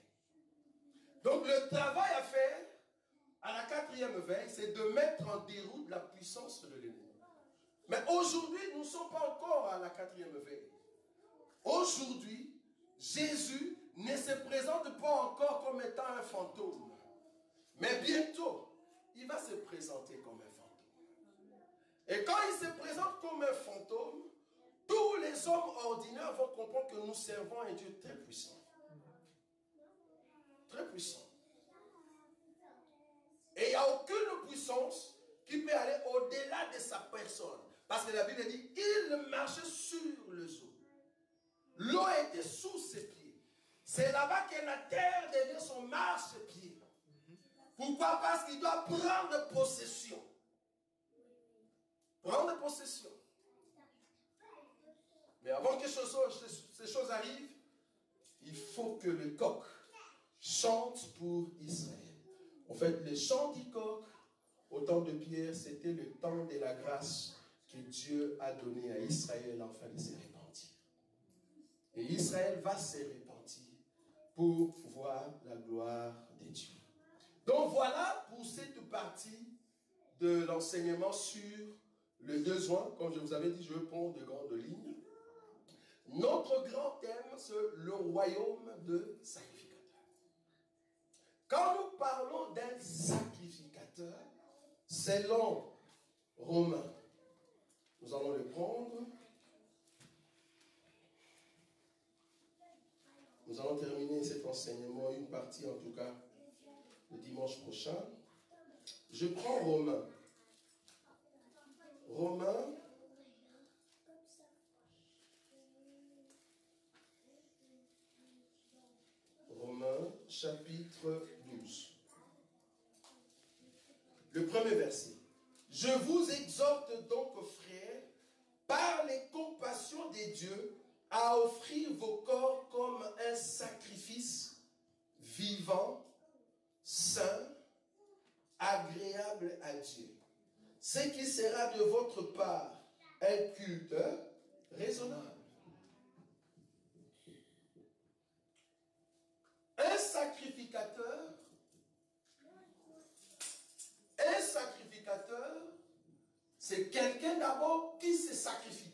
Donc le travail à faire à la 4e veille, c'est de mettre en déroute la puissance de l'ennemi. Mais aujourd'hui, nous ne sommes pas encore à la 4e veille. Aujourd'hui, Jésus ne se présente pas encore comme étant un fantôme. Mais bientôt, il va se présenter comme un fantôme. Et quand il se présente comme un fantôme, tous les hommes ordinaires vont comprendre que nous servons un Dieu très puissant. Très puissant. Et il n'y a aucune puissance qui peut aller au-delà de sa personne. Parce que la Bible dit, il marchait sur les eaux. L'eau était sous ses pieds. C'est là-bas que la terre devient son marchepied. Pourquoi? Parce qu'il doit prendre possession. Prendre possession. Mais avant que ces choses arrivent, il faut que le coq chante pour Israël. En fait, le chant du coq, au temps de Pierre, c'était le temps de la grâce que Dieu a donné à Israël afin de se repentir. Et Israël va se repentir pour voir la gloire de Dieu. Donc voilà pour cette partie de l'enseignement sur le 2 juin. Comme je vous avais dit, je vais prendre de grandes lignes. Notre grand thème, c'est le royaume de sacrificateur. Quand nous parlons d'un sacrificateur, selon Romains, nous allons le prendre. Nous allons terminer cet enseignement, une partie en tout cas, le dimanche prochain. Je prends Romains. Romains. Romains, chapitre 12. Le premier verset. Je vous exhorte donc, frères, par les compassions des dieux, à offrir vos corps comme un sacrifice vivant, saint, agréable à Dieu. Ce qui sera de votre part un culte raisonnable. Un sacrificateur, c'est quelqu'un d'abord qui se sacrifie.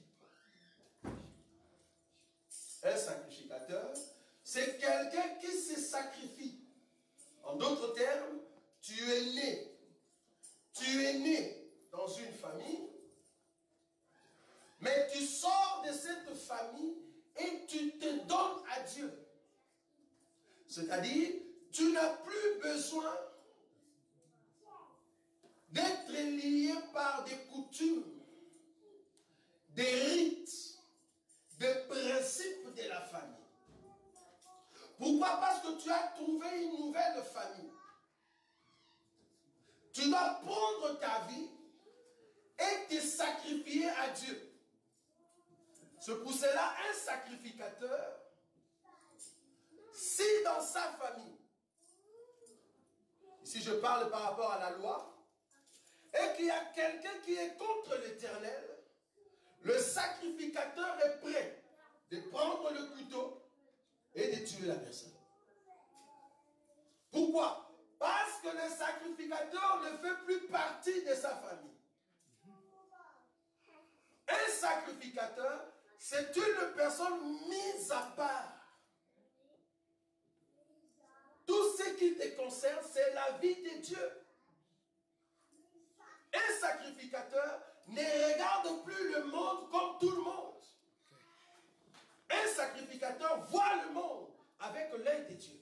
Un sacrificateur, c'est quelqu'un qui se sacrifie. En d'autres termes, tu es né dans une famille, mais tu sors de cette famille et tu te donnes à Dieu. C'est-à-dire, tu n'as plus besoin d'être lié par des coutumes, des rites, des principes de la famille. Pourquoi? Parce que tu as trouvé une nouvelle famille. Tu dois prendre ta vie et te sacrifier à Dieu. C'est pour cela un sacrificateur, si dans sa famille, ici je parle par rapport à la loi, et qu'il y a quelqu'un qui est contre l'Éternel, le sacrificateur est prêt de prendre le couteau et de tuer la personne. Pourquoi? Parce que le sacrificateur ne fait plus partie de sa famille. Un sacrificateur, c'est une personne mise à part. Tout ce qui te concerne, c'est la vie de Dieu. Un sacrificateur ne regarde plus le monde comme tout le monde. Un sacrificateur voit le monde avec l'œil de Dieu.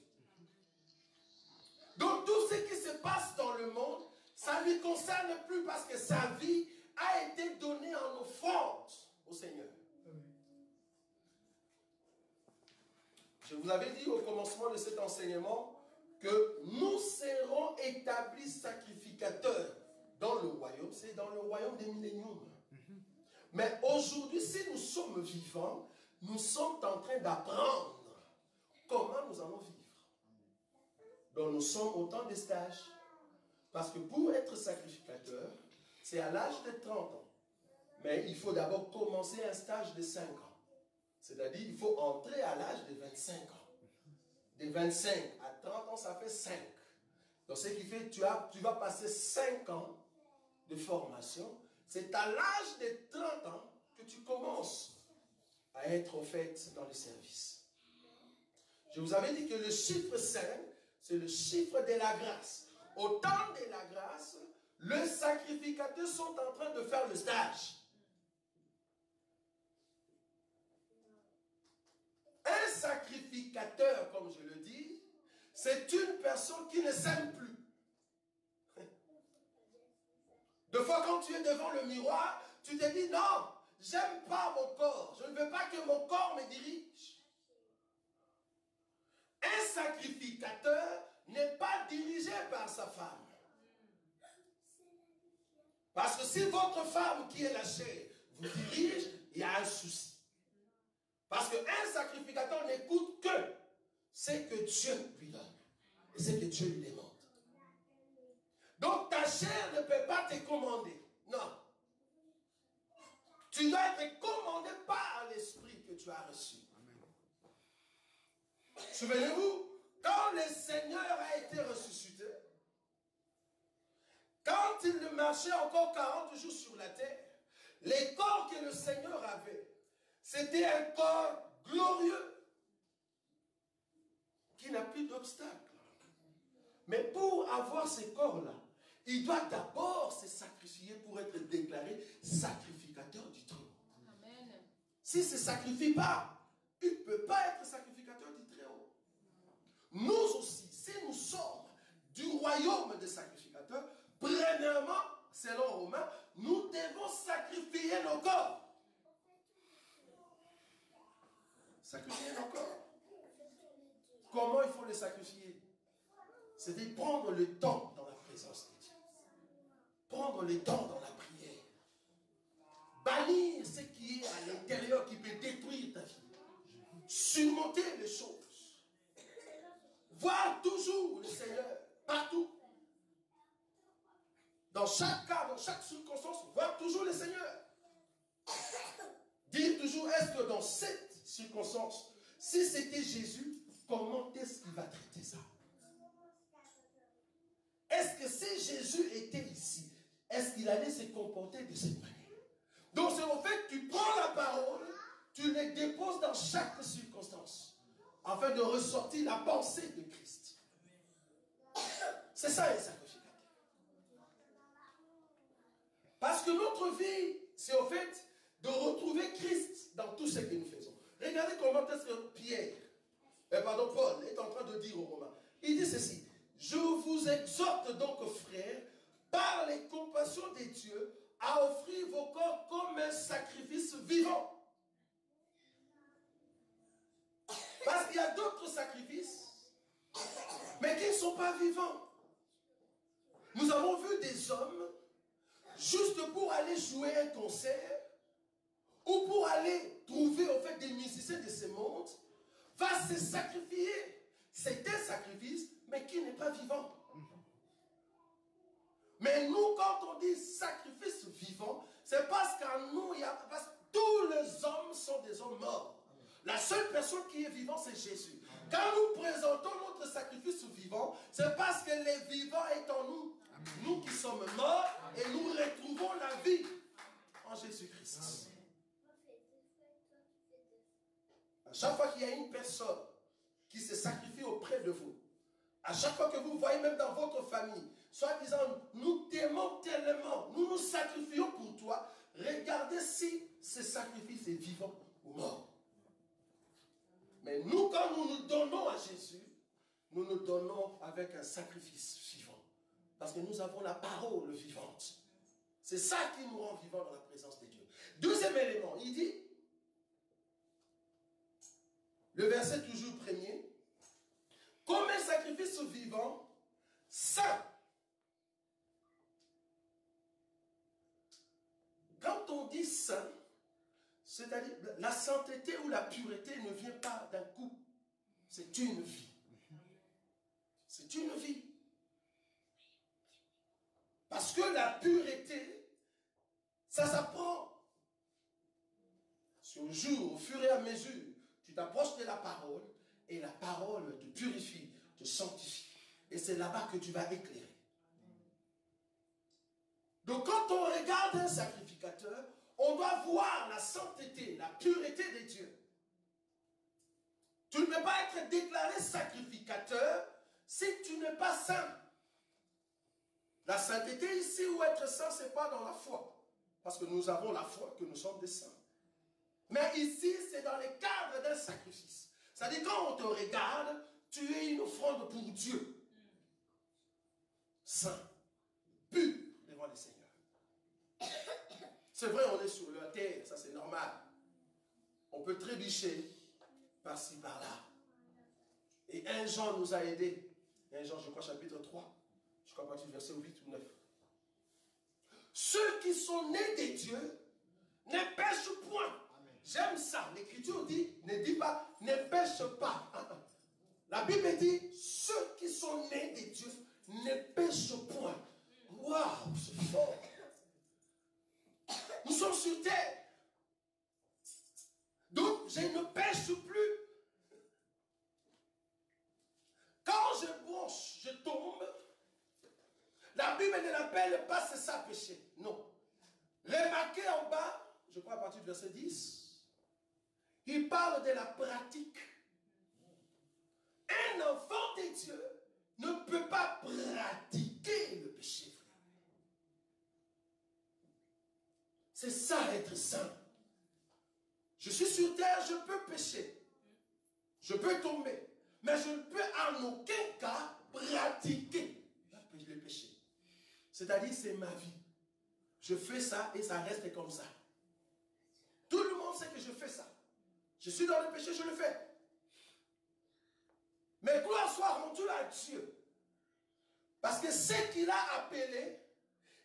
Donc tout ce qui se passe dans le monde, ça ne lui concerne plus parce que sa vie a été donnée en offrande au Seigneur. Je vous avais dit au commencement de cet enseignement que nous serons établis sacrificateurs dans le royaume. C'est dans le royaume des milléniums. Mais aujourd'hui, si nous sommes vivants, nous sommes en train d'apprendre comment nous allons vivre. Donc nous sommes au temps des stages. Parce que pour être sacrificateur, c'est à l'âge de 30 ans. Mais il faut d'abord commencer un stage de 5 ans. C'est-à-dire il faut entrer à l'âge de 25 ans. De 25 à 30 ans, ça fait 5. Donc ce qui fait que tu vas passer 5 ans de formation. C'est à l'âge de 30 ans que tu commences à être au fait dans le service. Je vous avais dit que le chiffre 5, c'est le chiffre de la grâce. Au temps de la grâce, les sacrificateurs sont en train de faire le stage. Un sacrificateur, comme je le dis, c'est une personne qui ne s'aime plus. Deux fois, quand tu es devant le miroir, tu te dis, non, j'aime pas mon corps. Je ne veux pas que mon corps me dirige. Un sacrificateur n'est pas dirigé par sa femme. Parce que si votre femme qui est la chair vous dirige, il y a un souci. Parce qu'un sacrificateur n'écoute que ce que Dieu lui donne et ce que Dieu lui demande. Donc ta chair ne peut pas te commander. Non. Tu dois être commandé par l'esprit que tu as reçu. Souvenez-vous, quand le Seigneur a été ressuscité, quand il marchait encore 40 jours sur la terre, les corps que le Seigneur avait, c'était un corps glorieux qui n'a plus d'obstacle. Mais pour avoir ces corps-là, il doit d'abord se sacrifier pour être déclaré sacrificateur du Très-Haut. S'il ne se sacrifie pas, il ne peut pas être sacrificateur du Très-Haut. Nous aussi, si nous sommes du royaume des sacrificateurs, premièrement, selon Romains, nous devons sacrifier nos corps. Sacrifier nos corps. Comment il faut les sacrifier? C'est de prendre le temps dans la présence de Dieu. Prendre le temps dans la prière. Bannir ce qui est à l'intérieur qui peut détruire ta vie. Surmonter les choses. Voir toujours le Seigneur partout. Dans chaque cas, dans chaque circonstance, voir toujours le Seigneur. Dire toujours, est-ce que dans cette circonstance, si c'était Jésus, comment est-ce qu'il va traiter ça? Est-ce que si Jésus était ici, est-ce qu'il allait se comporter de cette manière? Donc c'est en fait, tu prends la parole, tu les déposes dans chaque circonstance, afin de ressortir la pensée de Christ. C'est ça les sacrificateurs. Parce que notre vie, c'est au fait de retrouver Christ dans tout ce que nous faisons. Regardez comment est-ce que Paul est en train de dire aux Romains. Il dit ceci: je vous exhorte donc, frères, par les compassions de Dieu, à offrir vos corps comme un sacrifice vivant. Parce qu'il y a d'autres sacrifices, mais qui ne sont pas vivants. Nous avons vu des hommes, juste pour aller jouer un concert, ou pour aller trouver au fait des musiciens de ce monde, va se sacrifier. C'est un sacrifice, mais qui n'est pas vivant. Mais nous, quand on dit sacrifice vivant, c'est parce qu'en nous, parce que tous les hommes sont des hommes morts. La seule personne qui est vivante, c'est Jésus. Quand nous présentons notre sacrifice vivant, c'est parce que le vivant est en nous. Nous qui sommes morts, et nous retrouvons la vie en Jésus-Christ. À chaque fois qu'il y a une personne qui se sacrifie auprès de vous, à chaque fois que vous voyez même dans votre famille, soit disant, nous t'aimons tellement, nous nous sacrifions pour toi, regardez si ce sacrifice est vivant ou mort. Mais nous, quand nous nous donnons à Jésus, nous nous donnons avec un sacrifice vivant. Parce que nous avons la parole vivante. C'est ça qui nous rend vivants dans la présence de Dieu. Deuxième élément, il dit, le verset toujours premier, comme un sacrifice vivant, saint. Quand on dit saint, c'est-à-dire la sainteté ou la pureté ne vient pas d'un coup. C'est une vie. C'est une vie. Parce que la pureté, ça s'apprend. Au jour, au fur et à mesure, tu t'approches de la parole et la parole te purifie, te sanctifie. Et c'est là-bas que tu vas éclairer. Donc quand on regarde un sacrificateur, on doit voir la sainteté, la pureté de Dieu. Tu ne peux pas être déclaré sacrificateur si tu n'es pas saint. La sainteté ici, ou être saint, ce n'est pas dans la foi. Parce que nous avons la foi que nous sommes des saints. Mais ici, c'est dans le cadre d'un sacrifice. C'est-à-dire, quand on te regarde, tu es une offrande pour Dieu. Saint, pur devant le Seigneur. C'est vrai, on est sur la terre, ça c'est normal. On peut trébucher par-ci, par-là. Et 1 Jean nous a aidés. 1 Jean, je crois, chapitre 3. Je crois, verset 8 ou 9. Ceux qui sont nés de Dieu ne pêchent point. J'aime ça. L'Écriture dit, ne dit pas, ne pêche pas. La Bible dit, ceux qui sont nés de Dieu ne pêchent point. Waouh, c'est fort. Nous sommes sur terre. Donc, je ne pêche plus. Quand je bronche, je tombe. La Bible ne l'appelle pas c'est ça péché. Non. Remarquez en bas, je crois à partir du verset 10, il parle de la pratique. Un enfant de Dieu ne peut pas pratiquer le péché, frère. C'est ça être saint. Je suis sur terre, je peux pécher. Je peux tomber. Mais je ne peux en aucun cas pratiquer le péché. C'est-à-dire, c'est ma vie. Je fais ça et ça reste comme ça. Tout le monde sait que je fais ça. Je suis dans le péché, je le fais. Mais gloire soit rendue à Dieu. Parce que ce qu'il a appelé,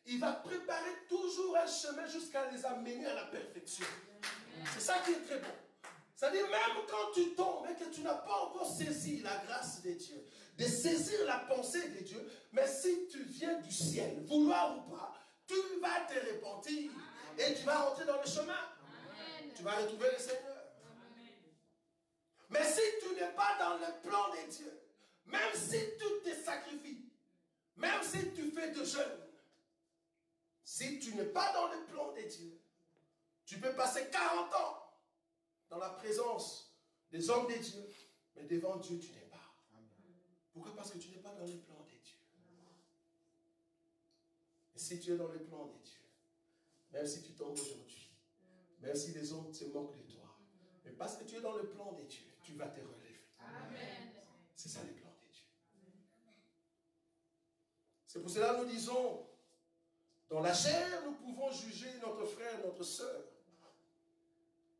il va préparer toujours un chemin jusqu'à les amener à la perfection. C'est ça qui est très bon. C'est-à-dire, même quand tu tombes et que tu n'as pas encore saisi la grâce de Dieu, de saisir la pensée de Dieu, mais si tu viens du ciel, vouloir ou pas, tu vas te repentir et tu vas rentrer dans le chemin. Amen. Tu vas retrouver le Seigneur. Amen. Mais si tu n'es pas dans le plan de Dieu, même si tu te sacrifies, même si tu fais de jeûne, si tu n'es pas dans le plan de Dieu, tu peux passer 40 ans dans la présence des hommes de Dieu, mais devant Dieu, tu n'es pas. Amen. Pourquoi? Parce que tu n'es pas dans le plan de Dieu. Et si tu es dans le plan de Dieu, même si tu tombes aujourd'hui, même si les hommes se moquent de toi, mais parce que tu es dans le plan de Dieu, tu vas te relever. Amen. C'est ça le plan de Dieu. C'est pour cela que nous disons, dans la chair, nous pouvons juger notre frère, notre soeur.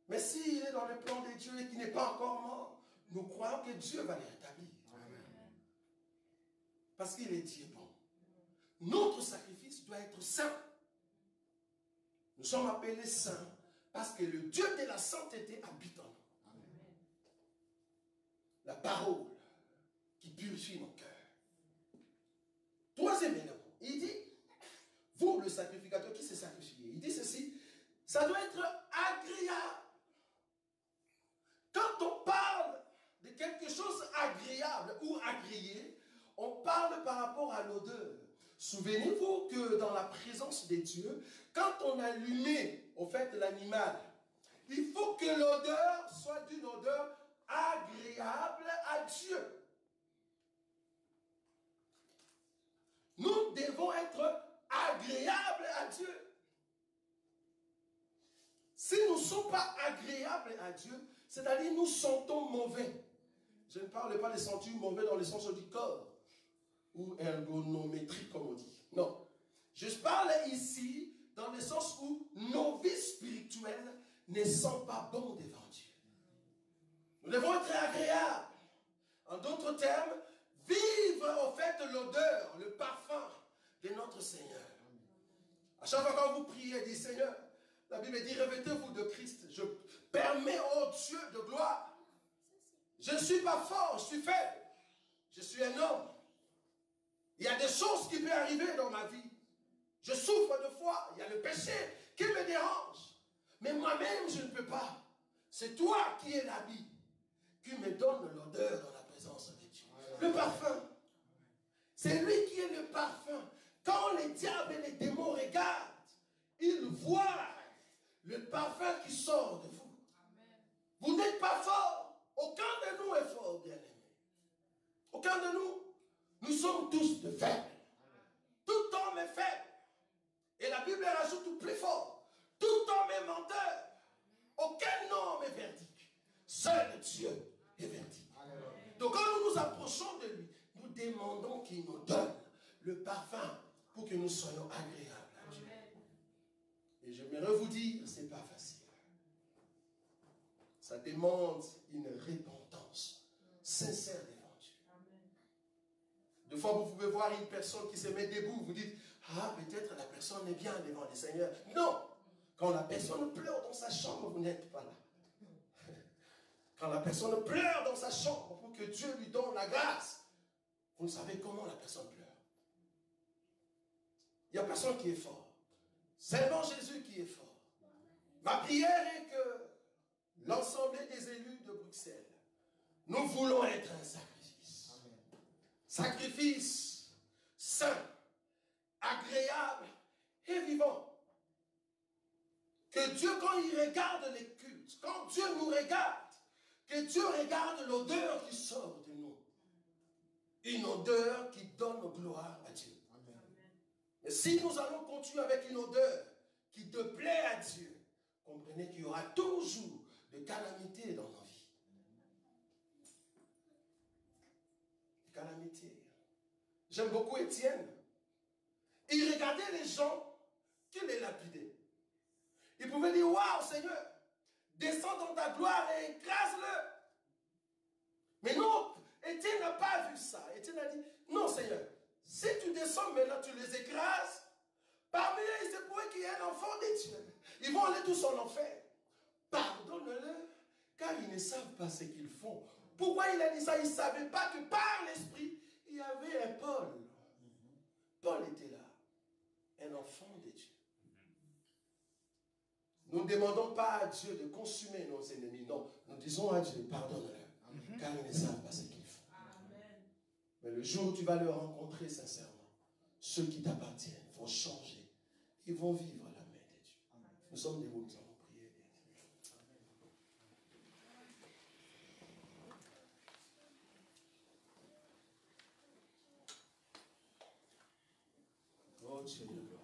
Mais s'il est dans le plan de Dieu et qu'il n'est pas encore mort, nous croyons que Dieu va les rétablir. Amen. Parce qu'il est Dieu bon. Notre sacrifice doit être saint. Nous sommes appelés saints parce que le Dieu de la sainteté habite en nous. Amen. La parole qui purifie nos cœurs. Troisième élément, il dit, vous le sacrificateur qui s'est sacrifié, il dit ceci, ça doit être agréable. Quand on parle de quelque chose agréable ou agréé, on parle par rapport à l'odeur. Souvenez-vous que dans la présence de Dieu, quand on allumait au fait l'animal, il faut que l'odeur soit d'une odeur agréable à Dieu. Nous devons être agréables à Dieu. Si nous ne sommes pas agréables à Dieu, c'est-à-dire nous sentons mauvais. Je ne parle pas de sentir mauvais dans le sens du corps, ou ergonométrique comme on dit. Non. Je parle ici dans le sens où nos vies spirituelles ne sont pas bonnes devant Dieu. Nous devons être agréables. En d'autres termes, vivre au fait l'odeur, le parfum de notre Seigneur. À chaque fois quand vous priez, dites Seigneur, la Bible dit revêtez-vous de Christ. Je permets au Dieu de gloire. Je ne suis pas fort, je suis faible. Je suis un homme. Il y a des choses qui peuvent arriver dans ma vie. Je souffre de foi. Il y a le péché qui me dérange. Mais moi-même, je ne peux pas. C'est toi qui es l'habit, qui me donne l'odeur dans la présence de Dieu. Le parfum. C'est lui qui est le parfum. Quand les diables et les démons regardent, ils voient le parfum qui sort de vous. Amen. Vous n'êtes pas fort. Aucun de nous est fort, bien-aimé. Aucun de nous. Nous sommes tous de faibles. Tout homme est faible. Et la Bible rajoute tout plus fort. Tout homme est menteur. Aucun homme est verdict. Seul Dieu est verdict. Donc quand nous nous approchons de lui, nous demandons qu'il nous donne le parfum pour que nous soyons agréables à Dieu. Et j'aimerais vous dire, ce n'est pas facile. Ça demande une repentance sincère devant Dieu. Des fois, vous pouvez voir une personne qui se met debout, vous dites, ah, peut-être la personne est bien devant le Seigneur. Non! Quand la personne pleure dans sa chambre, vous n'êtes pas là. Quand la personne pleure dans sa chambre pour que Dieu lui donne la grâce, vous savez comment la personne pleure. Il n'y a personne qui est fort. Seulement Jésus qui est fort. Ma prière est que l'ensemble des élus de Bruxelles, nous voulons être un sacrifice. Amen. Sacrifice saint, agréable et vivant. Que Dieu, quand il regarde les cultes, quand Dieu nous regarde, que Dieu regarde l'odeur qui sort de nous. Une odeur qui donne gloire à Dieu. Amen. Mais si nous allons continuer avec une odeur qui te plaît à Dieu, comprenez qu'il y aura toujours des calamités dans nos vies. Des calamités. J'aime beaucoup Étienne. Il regardait les gens qui les lapidaient. Il pouvait dire, waouh Seigneur, descends dans ta gloire et écrase-le. Mais non, Étienne n'a pas vu ça. Étienne a dit, non Seigneur, si tu descends maintenant, tu les écrases, parmi eux, il se pourrait qu'il y ait un enfant de Dieu. Ils vont aller tous en enfer. Pardonne-le, car ils ne savent pas ce qu'ils font. Pourquoi il a dit ça? Il ne savait pas que par l'Esprit, il y avait un Paul. Paul était là, un enfant de Dieu. Nous ne demandons pas à Dieu de consumer nos ennemis. Non, nous disons à Dieu, pardonne-leur, car ils ne savent pas ce qu'ils font. Amen. Mais le jour où tu vas le rencontrer sincèrement, ceux qui t'appartiennent vont changer. Ils vont vivre la main de Dieu. Amen. Nous sommes debout, nous allons prier. Oh Dieu de gloire.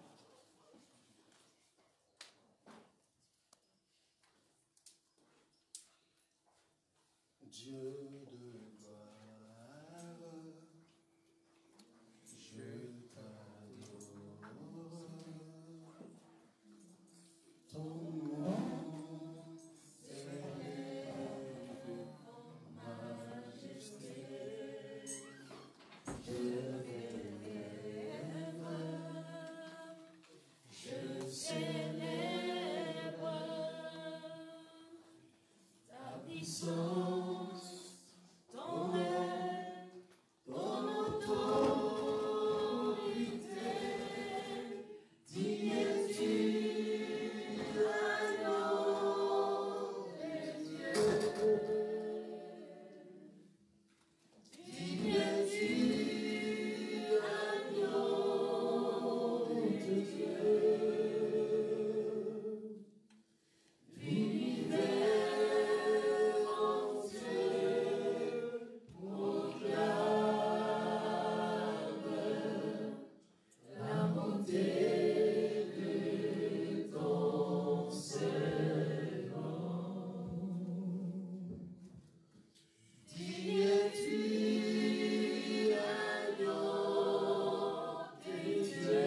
Dieu de gloire, je t'adore. Ton nom est majesté. Je célèbre ta puissance, ton règne, ton autorité. Digne es-tu, agneau de Dieu. Digne es-tu, agneau de Dieu. L'univers entier proclame la bonté de ton Seigneur. Digne es-tu, agneau de Dieu.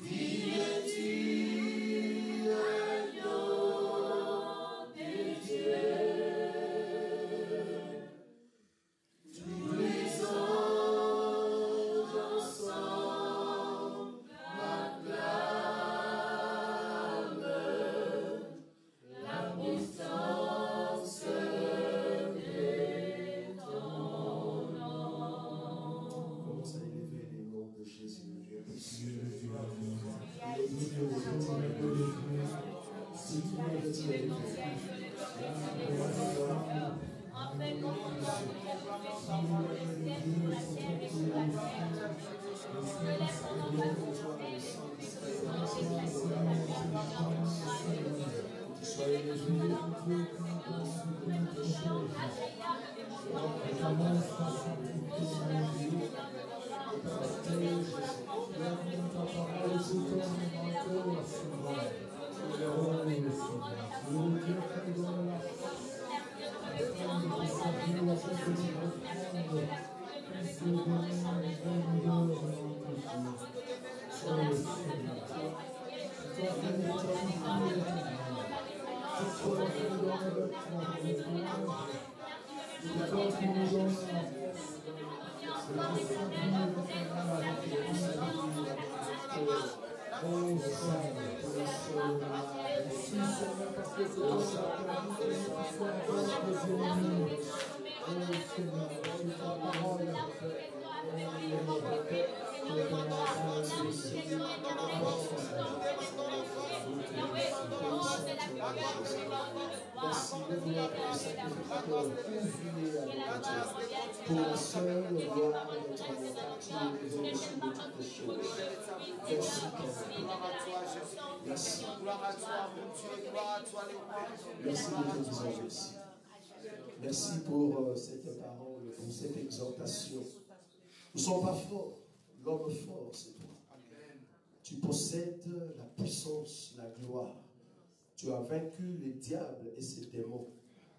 Digne es-tu, agneau de Dieu. Tous les anges ensemble acclament la puissance de ton nom. Commence à élever les noms de Jésus. En fait, quand on doit pour le ciel, pour la terre et pour la terre, je laisse ton nom pas pour elle, et Sois élevé. Pour la seule gloire de ton nom, tu es au-dessus de toutes les choses. Merci, Père. Merci. Gloire à toi, mon Dieu, gloire à toi, les rois. Merci de te dire merci. Merci pour cette parole, pour cette exhortation. Nous ne sommes pas forts. L'homme fort, c'est toi. Tu possèdes la puissance, la gloire. Tu as vaincu les diables et ses démons.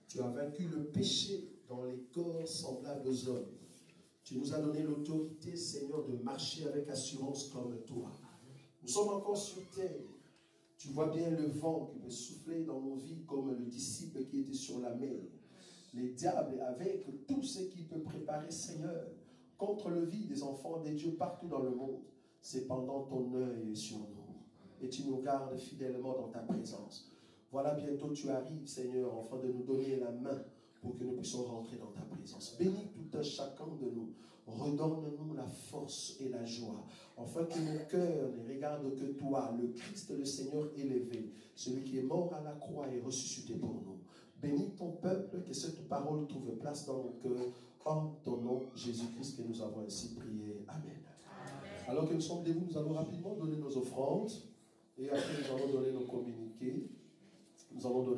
Tu as vaincu le péché dans les corps semblables aux hommes. Tu nous as donné l'autorité, Seigneur, de marcher avec assurance comme toi. Nous sommes encore sur terre. Tu vois bien le vent qui peut souffler dans nos vies comme le disciple qui était sur la mer. Les diables avec tout ce qu'il peut préparer, Seigneur, contre le vie des enfants des dieux partout dans le monde. Cependant, ton œil est sur nous et tu nous gardes fidèlement dans ta présence. Voilà, bientôt tu arrives, Seigneur, afin de nous donner la main pour que nous puissions rentrer dans ta présence. Bénis tout un chacun de nous. Redonne-nous la force et la joie, afin que nos cœurs ne regardent que toi, le Christ, le Seigneur élevé, celui qui est mort à la croix et ressuscité pour nous. Bénis ton peuple, que cette parole trouve place dans nos cœurs, en ton nom, Jésus-Christ, que nous avons ainsi prié. Amen. Alors que nous sommes debout, nous allons rapidement donner nos offrandes, et après nous allons donner nos communiqués. Nous allons donner